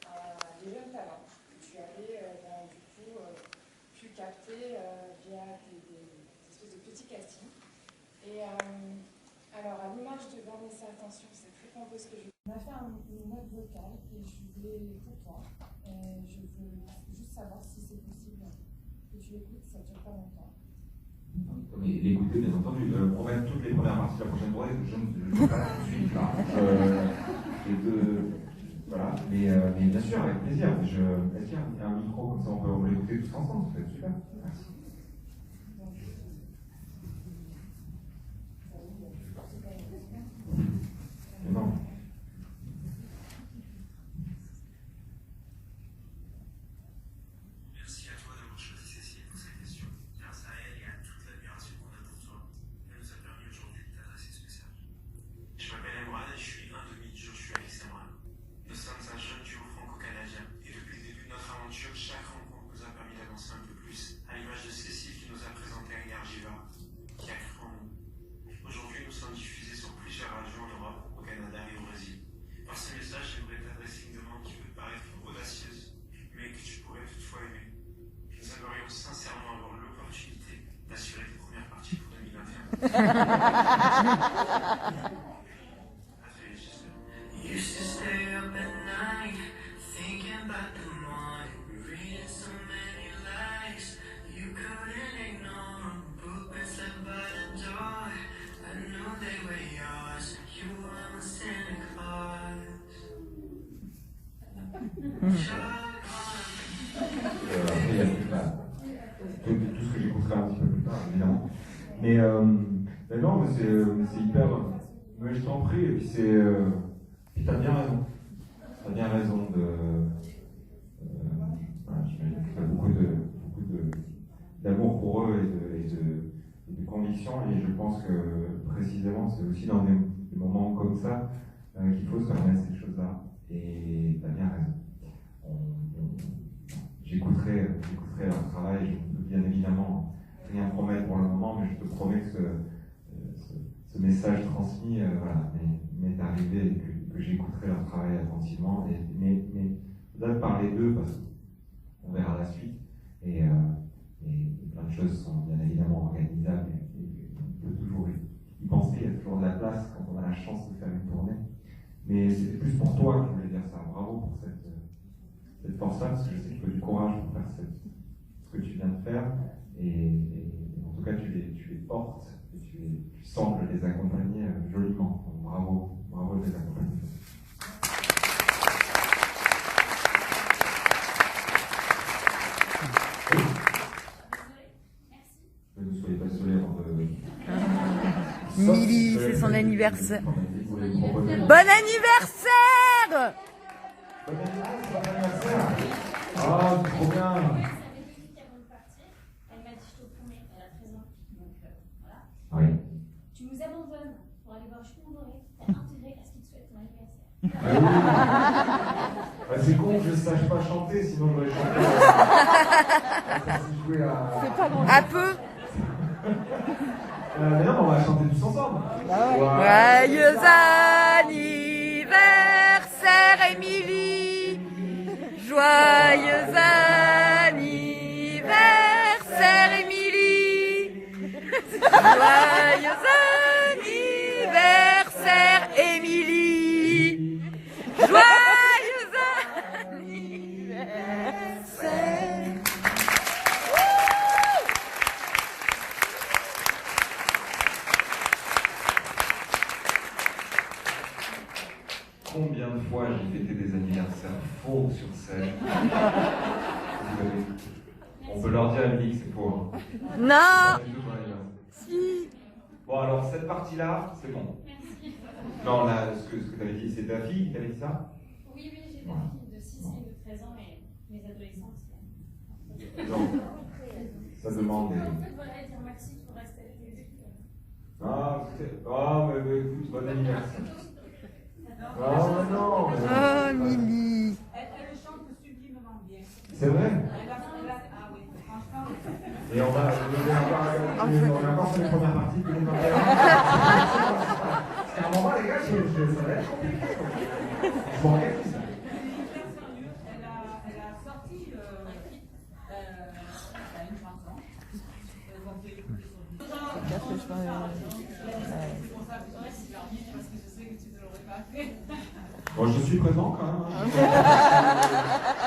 à des jeunes talents. Tu avais, du coup, pu capter via des espèces de petits castings. Et alors, à l'image de Vanessa, attention, c'est très pompeux ce que je... On a fait une note vocale et je voulais pour toi. Je veux juste savoir si c'est possible que tu écoutes, ça ne dure pas longtemps. Mais l'écouter, bien entendu, promettre toutes les premières parties de la prochaine tournée, je ne sais pas tout de suite là. Voilà, mais bien sûr, avec plaisir. Est-ce qu'il y a un micro comme ça, on peut l'écouter tous ensemble, ça fait super. Merci. Non. Merci à toi d'avoir choisi Cécile pour cette question. Grâce à elle et à toute l'admiration qu'on a pour toi, elle nous a permis aujourd'hui de t'adresser ce message. Je m'appelle Emran et je suis un demi-dieu, je suis Alex Emran. Nous sommes un jeune duo franco-canadien et depuis le début de notre aventure, chaque rencontre nous a permis d'avancer un peu plus, à l'image de Cécile qui nous a présenté Energiva, qui a cru en nous. Aujourd'hui, nous sommes diffusés sur plusieurs radios en Europe, au Canada et au Brésil. Par ce message, j'aimerais t'adresser une demande qui peut te paraître audacieuse, mais que tu pourrais toutefois aimer. Nous aimerions sincèrement avoir l'opportunité d'assurer tes premières parties pour 2021. Used to stay up at night, thinking about the morning, reading so many lies you couldn't ignore. Book been left by the door, I knew they were yours. You were my Santa Claus. Tout ce que j'écouterai un petit peu plus tard, évidemment. Mais non, c'est hyper. Mais je t'en prie, et puis c'est. Puis t'as bien raison. T'as bien raison de. Voilà, j'imagine que t'as beaucoup d'amour pour eux et de conviction, et je pense que précisément c'est aussi dans des moments comme ça qu'il faut se permettre ces choses-là. Et t'as bien raison. J'écouterai leur travail, je ne peux bien évidemment rien promettre pour le moment, mais je te promets que ce message transmis m'est arrivé et que j'écouterai leur travail attentivement, mais là parler d'eux parce qu'on verra la suite, et plein de choses sont bien évidemment organisables, et on peut toujours y penser, il y a toujours de la place quand on a la chance de faire une tournée, Mais c'était plus pour toi que je voulais dire ça. Bravo pour cette force-là, parce que je sais qu'il faut du courage pour faire ce que tu viens de faire. Et en tout cas, tu les portes et tu sembles les accompagner joliment. Donc, bravo de les accompagner. Ne soyez pas désolés avant de... Milly, c'est son anniversaire. Bon Bon anniversaire! Bon anniversaire! Ah, c'est trop bien! Elle m'a dit je te promets, elle a 13 ans. Donc voilà. Oui. Tu nous abandonnes pour aller voir Julien Doré, t'as intérêt à ce qu'il te souhaite ton anniversaire. Ah, c'est con que je ne sache pas chanter, sinon j'aurais chanté. C'est pas bon. Un peu. Mais non, on va chanter tous ensemble. Joyeux anniversaire, Émilie. Joyeux anniversaire, Émilie. Joyeux anniversaire, Émilie. Joyeux anniversaire. Combien de fois j'ai fêté des anniversaires faux sur scène? On peut leur dire à Émilie que c'est faux. Hein. Non. Si. Bon, alors cette partie-là, c'est bon. Non, là, ce que tu avais dit, c'est ta fille qui t'avait dit ça? Oui, j'ai des filles de 6 et de 13 ans et mes adolescents. Donc, ça demande des... En fait, voilà, dire merci pour rester avec les études. Ah, mais écoute, bon anniversaire. Oh non, mais... Oh, Mimi. Elle chante sublimement bien. C'est vrai? Ah oui, franchement. Et on a encore fait les premières parties. C'est un moment, les gars, ça va être compliqué. Je m'en réfléchis. Elle a sorti une chanson. Bon, je suis présent quand même.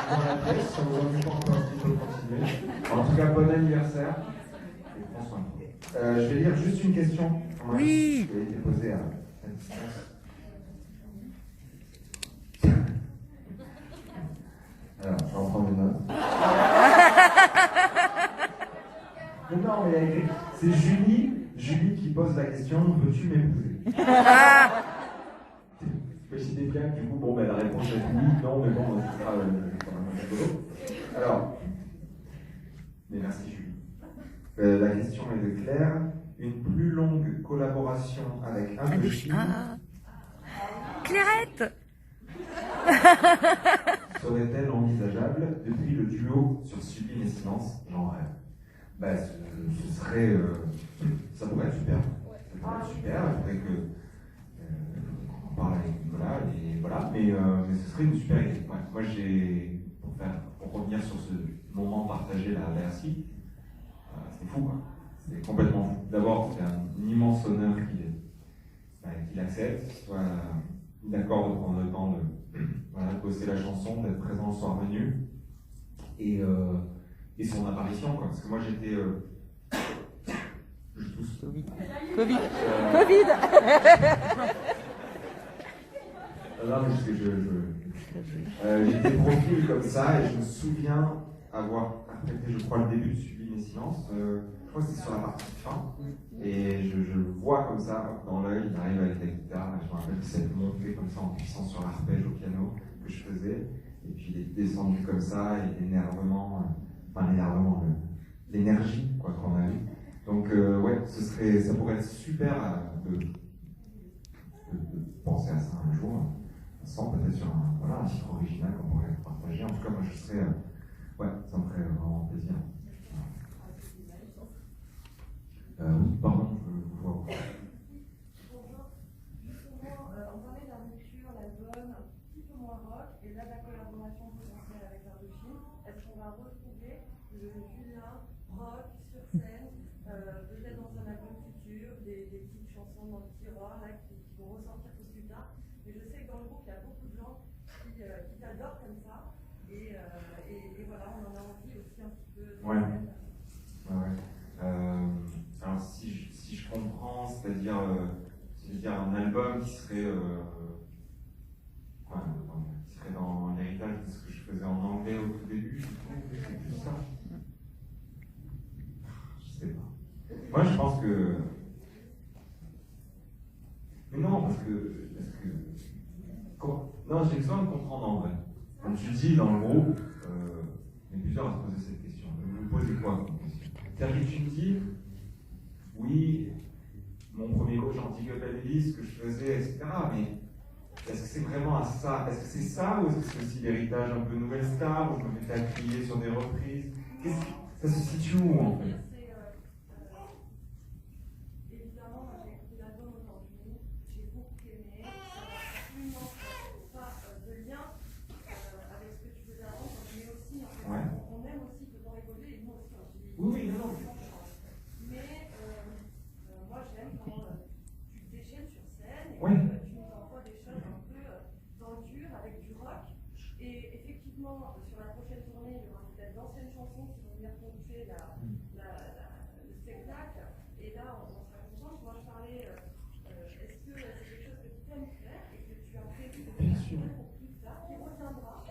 Dans la pièce, ça vous ennuie pas encore un petit peu de continuer. En tout cas, bon anniversaire. Et prends soin de toi. Je vais lire juste une question. Oui. Qui a été posée à distance. Alors, je vais en prendre une note. Mais non, mais il y a écrit. C'est Julie qui pose la question, veux-tu m'épouser? Précisez bien que du coup, bon, ben, la réponse est oui, non, mais bon, ce sera quand même rigolo. Alors, mais merci Julie. La question est de Claire. Une plus longue collaboration avec Indochine Clairette serait-elle envisageable depuis le duo sur Sublime et Silence? J'en rêve. Ben, ce serait... ça pourrait être super. Ça pourrait être super, il faudrait que... on parle avec Nicolas, et voilà, mais ce serait une super idée. Ouais. Moi, pour revenir sur ce moment partagé là à Bercy, c'est fou, quoi. C'est complètement fou. D'abord, c'est un immense honneur qu'il accepte, qu'il soit d'accord de prendre le temps de bosser la chanson, d'être présent le soir venu, et son apparition, quoi. Parce que moi, j'étais... je tousse. Covid. Non, mais j'ai des profils comme ça et je me souviens avoir interprété, je crois, le début de Sublime et Silence. Je crois que c'était sur la partie fin. Et je le vois comme ça, dans l'œil, il arrive avec la guitare. Je me rappelle cette montée comme ça en puissance sur l'arpège au piano que je faisais. Et puis il est descendu comme ça et l'énergie qu'on a eu. Donc, ouais, ça pourrait être super de penser à ça un jour. Sans peut-être sur un titre original qu'on pourrait partager. En tout cas, moi, je serais... ouais, ça me ferait vraiment plaisir. Pardon, je vous vois. Bonjour. Justement, on parlait de la rupture, l'album, un petit peu moins rock, et là, de la collaboration potentielle avec Indochine. Est-ce qu'on va retrouver le Julien rock sur scène, peut-être dans un album futur, des petites chansons dans le tiroir là, qui vont ressortir tout plus tard? Mais je sais que dans le groupe, il y a beaucoup de gens qui t'adorent comme ça. Et voilà, on en a envie aussi un petit peu. Ouais. Alors si je comprends, c'est-à-dire un album qui serait dans l'héritage de ce que je faisais en anglais au tout début, c'est plus ça. Je sais pas. Moi je pense que. Mais non, parce que non, j'ai besoin de comprendre en vrai. Comme tu dis dans le groupe, il y a plusieurs à se poser cette question. Vous posez quoi comme question? C'est-à-dire que tu me dis, oui, mon premier coach anti-capitalisme, ce que je faisais, etc. Mais est-ce que c'est vraiment à ça? Est-ce que c'est ça ou est-ce que c'est aussi l'héritage un peu Nouvelle Star où je me mettais à crier sur des reprises? Ça se situe où en fait? Évidemment, moi j'ai écouté l'album aujourd'hui, j'ai beaucoup aimé, ça n'a absolument pas de lien avec ce que tu faisais avant, mais aussi, en fait, on aime aussi te voir évoluer, et moi aussi, oui, non. Mais moi j'aime quand tu te déchaînes sur scène et que tu nous envoies des choses un peu dans le dur avec du rock. Et effectivement, sur la prochaine tournée, il y aura peut-être d'anciennes chansons qui vont venir ponctuer le spectacle. Et là, on sera content. Moi, je parlais, est-ce que c'est quelque chose que tu aimes faire et que tu as prévu de faire pour plus tard, qui reviendra?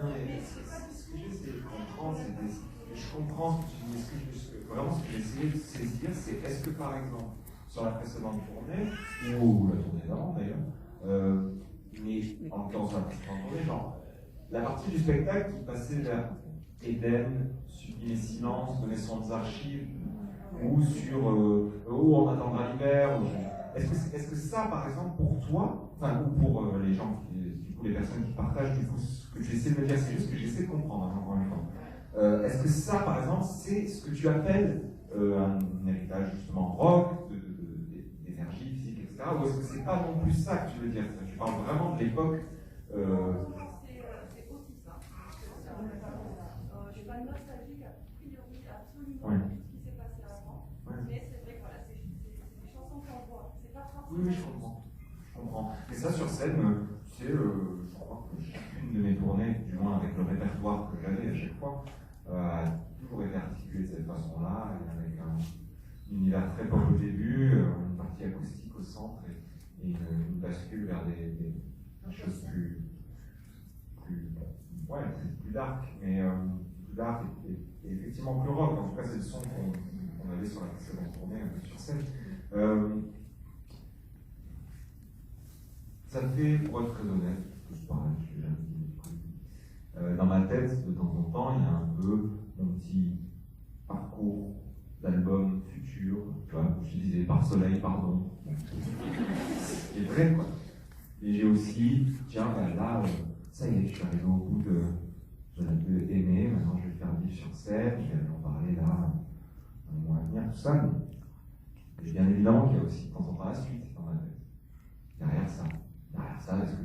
Mais c'est pas du tout. Ce que j'essaie de comprendre, je comprends ce que tu dis. Vraiment, ce que j'ai essayé de saisir, c'est est-ce que par exemple, sur la précédente tournée, ou la tournée d'avant d'ailleurs, mais en l'occurrence sur la précédente tournée, genre, la partie du spectacle qui passait vers Eden, Sublime et Silence, Connaissance archives, ou sur où on attendra l'hiver. Est-ce que ça, par exemple, pour toi, enfin, ou pour les gens, du coup, les personnes qui partagent, du coup, ce que tu essaies de me dire, c'est juste que j'essaie de comprendre, encore une fois. Est-ce que ça, par exemple, c'est ce que tu appelles un héritage justement rock, d'énergie physique, etc. Ou est-ce que c'est pas non plus ça que tu veux dire? Tu parles vraiment de l'époque. C'est aussi ça. J'ai pas de nostalgie a priori absolument de ce qui s'est passé avant. Mais c'est vrai que voilà, c'est des chansons qu'on voit. C'est pas forcément. Oui, je comprends. Et ça sur scène, tu sais, je crois que chacune de mes tournées, du moins avec le répertoire que j'avais à chaque fois, a toujours été articulée de cette façon-là, avec un univers très pop au début, une partie acoustique au centre et une bascule vers des choses plus dark, mais plus dark et effectivement plus rock. En tout cas, c'est le son qu'on avait sur la précédente tournée, sur scène. Ça fait, pour être très honnête, parce que pareil, je l'ai jamais dit, dans ma tête, de temps en temps, il y a un peu mon petit parcours d'album futur, tu vois, je disais par soleil, pardon. C'est vrai, quoi. Et j'ai aussi, tiens, là, ça y est, je suis arrivé au bout de aimer, maintenant je vais faire vivre sur scène, je vais en parler là, dans les mois à venir, tout ça. Mais bien évidemment qu'il y a aussi de temps en temps la suite dans ma tête. Derrière ça, est-ce que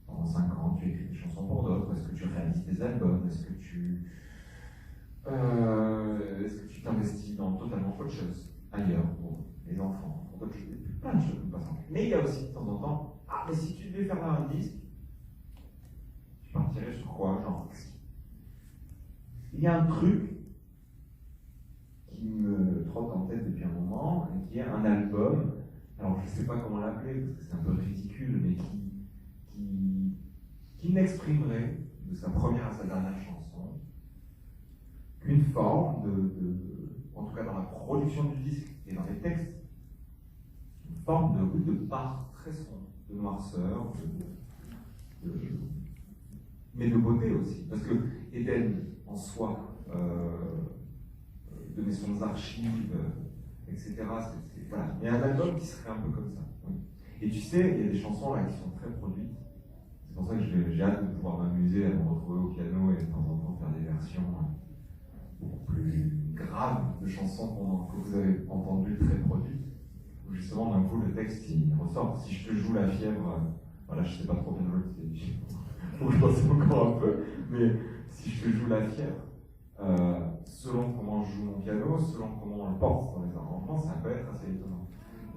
pendant 5 ans, tu écris des chansons pour d'autres? Est-ce que tu réalises des albums? Est-ce que tu t'investis dans totalement autre chose, ailleurs, pour les enfants, pour d'autres choses, plein de choses. Mais il y a aussi de temps en temps, mais si tu devais faire un disque, tu partirais sur quoi, genre? Il y a un truc qui me trotte en tête depuis un moment, et qui est un album, alors je ne sais pas comment l'appeler, parce que c'est un peu ridicule, mais qui n'exprimerait, de sa première à sa dernière chanson, qu'une forme en tout cas dans la production du disque et dans les textes, une forme de part très sombre, de noirceur, mais de beauté aussi. Parce que Eden, en soi, de Maisons d'archives, etc., voilà. Il y a un album qui serait un peu comme ça. Oui. Et tu sais, il y a des chansons là qui sont très produites. C'est pour ça que j'ai hâte de pouvoir m'amuser à me retrouver au piano et de temps en temps faire des versions beaucoup plus graves de chansons que vous avez entendues très produites. Où justement, d'un coup, le texte il ressort. Si je te joue la fièvre, voilà, je sais pas trop bien jouer, faut que je pense encore un peu, mais si je te joue la fièvre, selon comment je joue mon piano, selon comment on le porte dans les arrangements, ça peut être assez étonnant.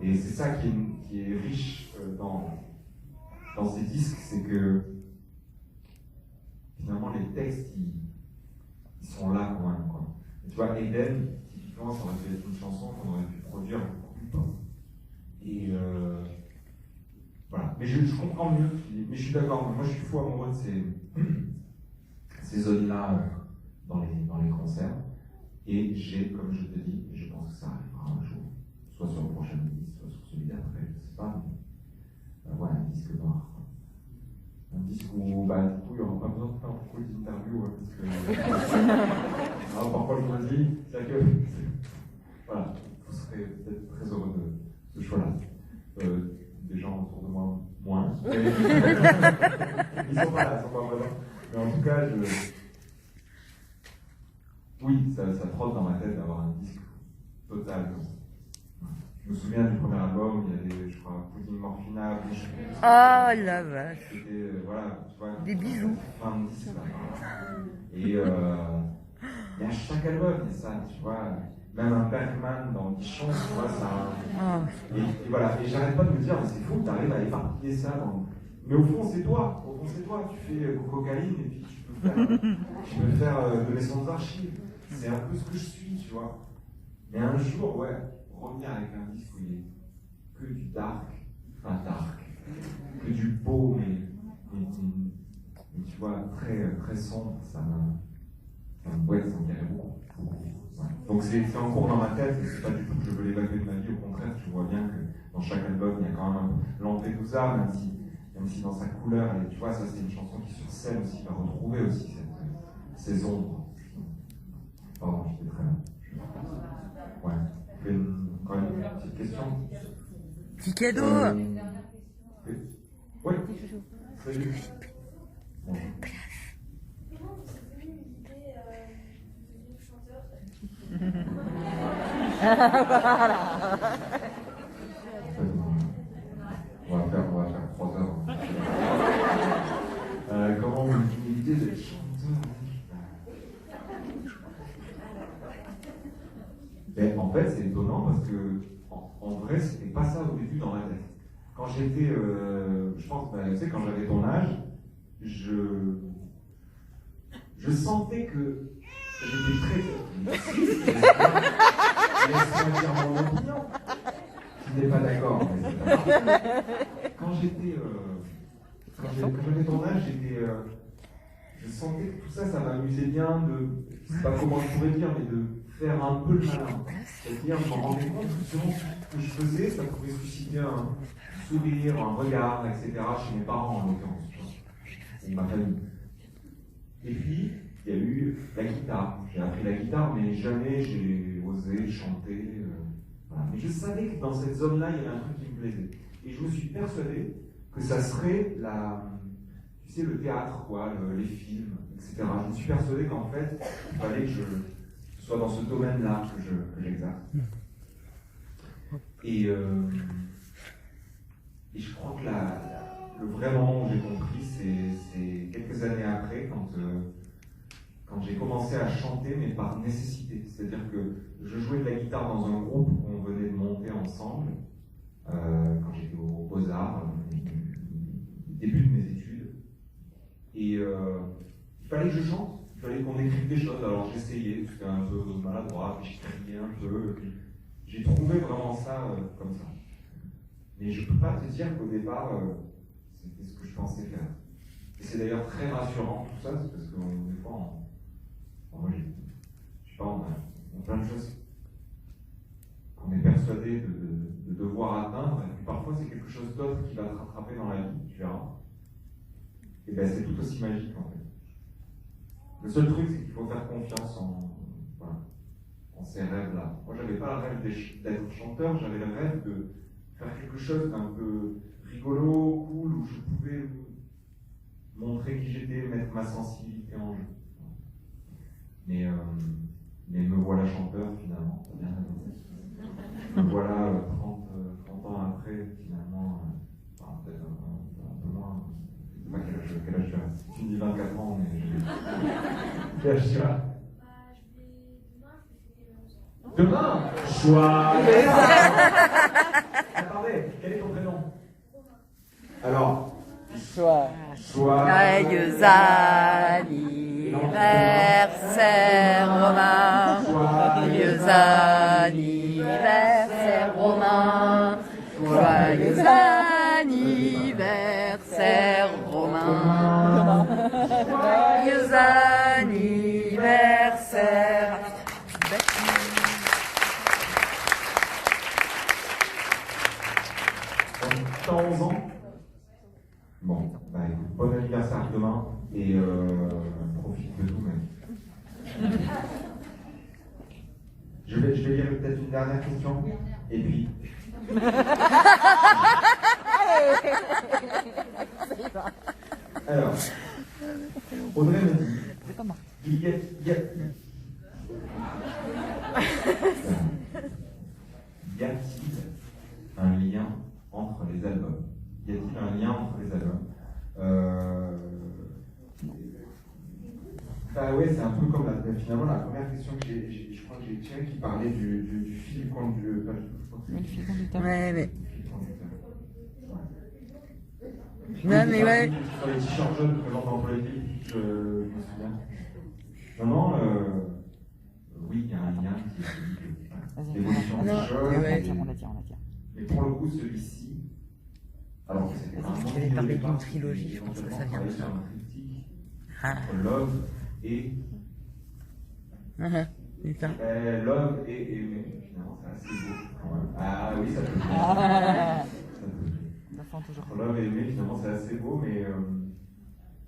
Et c'est ça qui est riche dans dans ces disques, c'est que finalement les textes, ils sont là quand même, quoi. Et tu vois, Eden, typiquement, ça aurait pu être une chanson qu'on aurait pu produire beaucoup plus tôt. Et voilà. Mais je comprends mieux, mais je suis d'accord, moi je suis fou amoureux de ces zones-là dans les concerts. Et j'ai, comme je te dis, et je pense que ça arrivera un jour, soit sur le prochain disque, soit sur celui d'après, je sais pas, mais voilà, un disque noir. Un disque où, bah, du coup, il n'y aura pas besoin de faire beaucoup d'interviews, parce que. Alors, parfois, je me dis, c'est que. Voilà, vous serez peut-être très heureux de ce choix-là. Des gens autour de moi, moins. Mais... ils sont pas là, ils sont pas présents. Mais en tout cas, oui, ça trotte dans ma tête d'avoir un disque total. Je me souviens du premier album, il y avait, je crois, Pudding Morphina. Ah la vache. C'était, voilà, tu vois. Des bisous. Fin de disque, là. Et à chaque album, il y a ça, tu vois. Même un Bergman dans Bichon, tu vois, ça. Et voilà, et j'arrête pas de me dire, mais c'est fou, t'arrives à éparpiller ça dans. Mais au fond, c'est toi. Au fond, c'est toi. Tu fais cocaïne et puis tu peux faire de maisons d'archives. C'est un peu ce que je suis, tu vois. Mais un jour, ouais, revenir avec un disque où il est que du dark, que du beau, mais tu vois, très, très sombre, ça me dirait beaucoup. Ouais. Donc c'est en cours dans ma tête, et c'est pas du tout que je veux l'évacuer de ma vie, au contraire, tu vois bien que dans chaque album, il y a quand même un peu Lampedusa, même si dans sa couleur, et tu vois, ça c'est une chanson qui sur scène aussi va retrouver aussi ces ombres. Pardon, j'étais très là. Ouais. Quand même une petite question. Petit cadeau. Oui. Salut. Bon. Comment vous avez eu l'idée de devenir chanteur? On va faire 3 heures. Comment vous avez eu l'idée d'être chanteur? Ben, en fait, c'est étonnant parce que, en vrai, c'était pas ça au début dans ma tête. Quand j'étais, je pense, ben, tu sais, quand j'avais ton âge, je sentais que j'étais très. Laisse-moi dire mon opinion. Tu n'es pas d'accord, mais c'est pas grave. Quand j'avais ton âge, je sentais que tout ça, ça m'amusait bien de, je sais pas comment je pourrais dire, mais de faire un peu le malin. C'est-à-dire, je me rendais compte que selon ce que je faisais, ça pouvait susciter un sourire, un regard, etc. chez mes parents, en l'occurrence, et ma famille. Et puis, il y a eu la guitare. J'ai appris la guitare, mais jamais j'ai osé chanter. Voilà. Mais je savais que dans cette zone-là, il y avait un truc qui me plaisait. Et je me suis persuadé que ça serait tu sais, le théâtre, quoi, les films, etc. Je me suis persuadé qu'en fait, il fallait que je sois dans ce domaine-là que j'exerce. Et je crois que le vrai moment où j'ai compris, c'est quelques années après, quand j'ai commencé à chanter, mais par nécessité. C'est-à-dire que je jouais de la guitare dans un groupe qu'on venait de monter ensemble, quand j'étais aux Beaux-Arts, début de mes études. Et il fallait que je chante, il fallait qu'on écrive des choses. Alors j'essayais, c'était un peu maladroit, puis je criais un peu. J'ai trouvé vraiment ça comme ça. Mais je ne peux pas te dire qu'au départ, c'était ce que je pensais faire. Et c'est d'ailleurs très rassurant tout ça, c'est parce que des fois, moi, je sais pas, on a plein de choses qu'on est persuadé de devoir atteindre, et puis parfois c'est quelque chose d'autre qui va te rattraper dans la vie, tu verras. Et bien c'est tout aussi magique en fait. Le seul truc, c'est qu'il faut faire confiance en ces rêves-là. Moi, j'avais pas le rêve d'être chanteur, j'avais le rêve de faire quelque chose d'un peu rigolo, cool, où je pouvais montrer qui j'étais, mettre ma sensibilité en jeu. Mais me voilà chanteur finalement, ça vient me voilà 30 ans après, finalement, peut-être un peu moins. Je sais pas quel âge tu as. Tu me dis 24 ans, mais quel âge tu as? Demain? Choix. Attendez, quel est ton prénom? Alors, Joyeux anniversaire Romain. Joyeux anniversaire Romain. Joyeux anniversaire Romain. Joyeux anniversaire. Dans 11 ans. Bon, bah écoute, bon anniversaire demain et profite de tout même. Je vais lire peut-être une dernière question et puis. Alors, Audrey me dit il y a-t-il un lien entre les albums? Y a-t-il un lien entre les albums? Bah ouais, c'est un peu comme finalement la première question que je crois que j'ai tirée qui parlait du fil conducteur. Le fil conducteur. Ouais, mais. Non, mais ouais. Sur les t-shirts jaunes présentant politique, je me souviens. Non, oui, il y a un lien qui est l'évolution des choses. On la tire. Mais pour le coup, celui-ci. Alors, c'était parce qu'il avait parlé d'une trilogie, je pense que ça vient de ça. Entre Love et. Love et Aimé, finalement, c'est assez beau quand même. Ah oui, ça peut Entre Love et Aimé, finalement, c'est assez beau, mais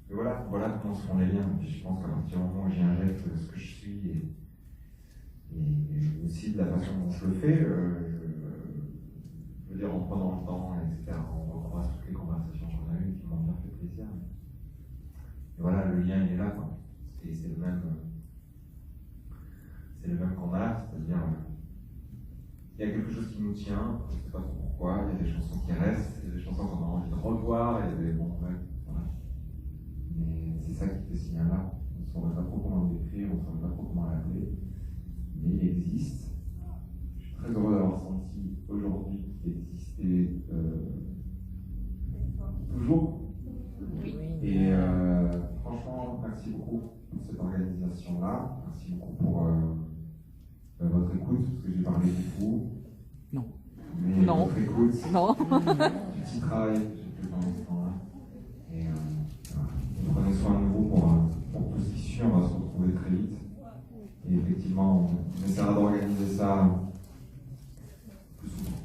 voilà comment se font les liens. Je pense qu'à partir du moment où j'injecte ce que je suis et aussi de la façon dont je le fais, je veux dire, en prenant le temps, etc., on revoit toutes les conversations qu'on a eues qui m'ont bien fait plaisir. Et voilà, le lien, il est là, quoi. C'est le même qu'on a, c'est-à-dire, il y a quelque chose qui nous tient, je ne sais pas trop pourquoi, il y a des chansons qui restent, il y a des chansons qu'on a envie de revoir, il y a des bons voilà. Mais c'est ça qui fait ce lien-là. On ne saurait pas trop comment le décrire, on ne saurait pas trop comment l'appeler, mais il existe. Je suis très heureux d'avoir senti aujourd'hui qu'il existait toujours. Et franchement, merci beaucoup pour cette organisation-là. Merci beaucoup pour votre écoute, parce que j'ai parlé beaucoup. Non. Mais non. Votre écoute. Non. Du petit travail que j'ai fait pendant ce temps-là. Et prenez soin de vous pour tous ici. On va se retrouver très vite. Et effectivement, on essaiera d'organiser ça plus souvent.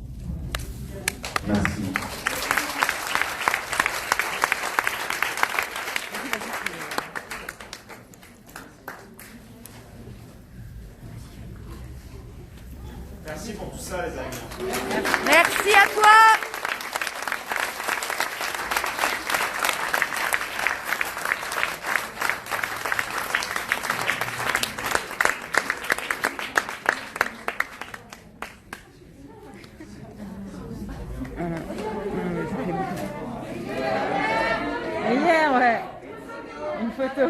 Merci. Merci pour tout ça, les amis. Merci à toi. Hier, ouais. Une photo.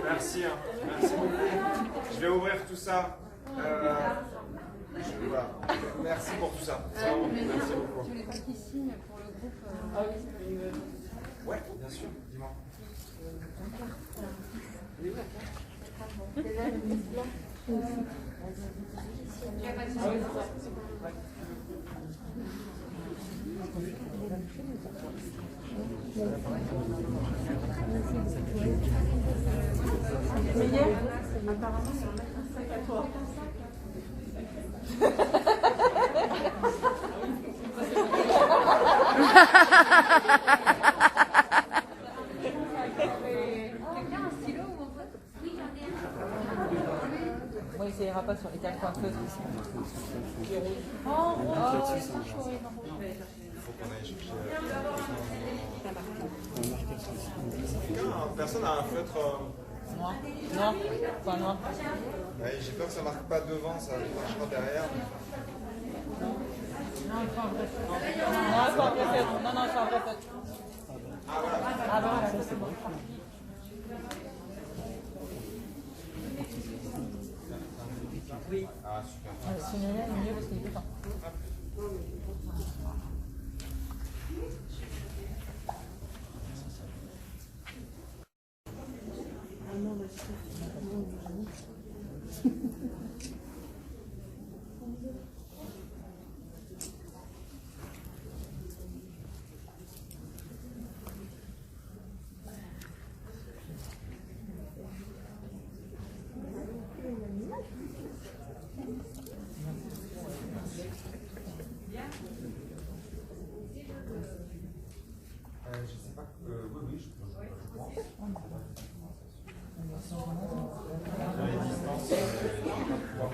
Merci, hein. Merci beaucoup. Je vais ouvrir tout ça. Voilà. Merci pour tout ça. Merci beaucoup. Tu voulais pas qu'il signe pour le groupe Ouais, bien sûr, dis-moi. Mais hier, apparemment, sur le mettre un sac à toi. Quelqu'un a un stylo ou un peu? Oui, j'en ai un. Moi, ça ira pas sur les cartes coiffeuses aussi. Oh, rose, c'est chaud, oui, non. Il faut qu'on aille chercher. Personne a un feutre noir. Noir. Pas noir. Ouais, j'ai peur que ça marque pas devant, ça marchera derrière. Non, il faut un vrai feutre. Non, il faut un vrai feutre. Non, il faut un vrai feutre. Ah voilà. Ah bah voilà, ça c'est bon. Oui. Ah super. Signaler, mieux parce qu'il est temps. Je sais pas. Oui, je pense. Les distances, je vais pas pouvoir.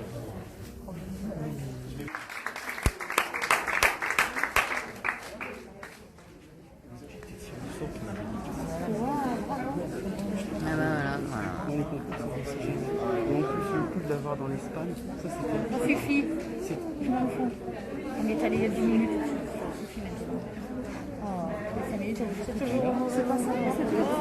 Ah bah voilà. Dans les concours, et en plus, le coup de l'avoir dans l'Espagne, ça c'était. Ça suffit. Je m'en fous. On est allé il y a 10 minutes. Ça suffit maintenant. Oh, 5 minutes, c'est toujours. C'est pas ça, c'est toujours.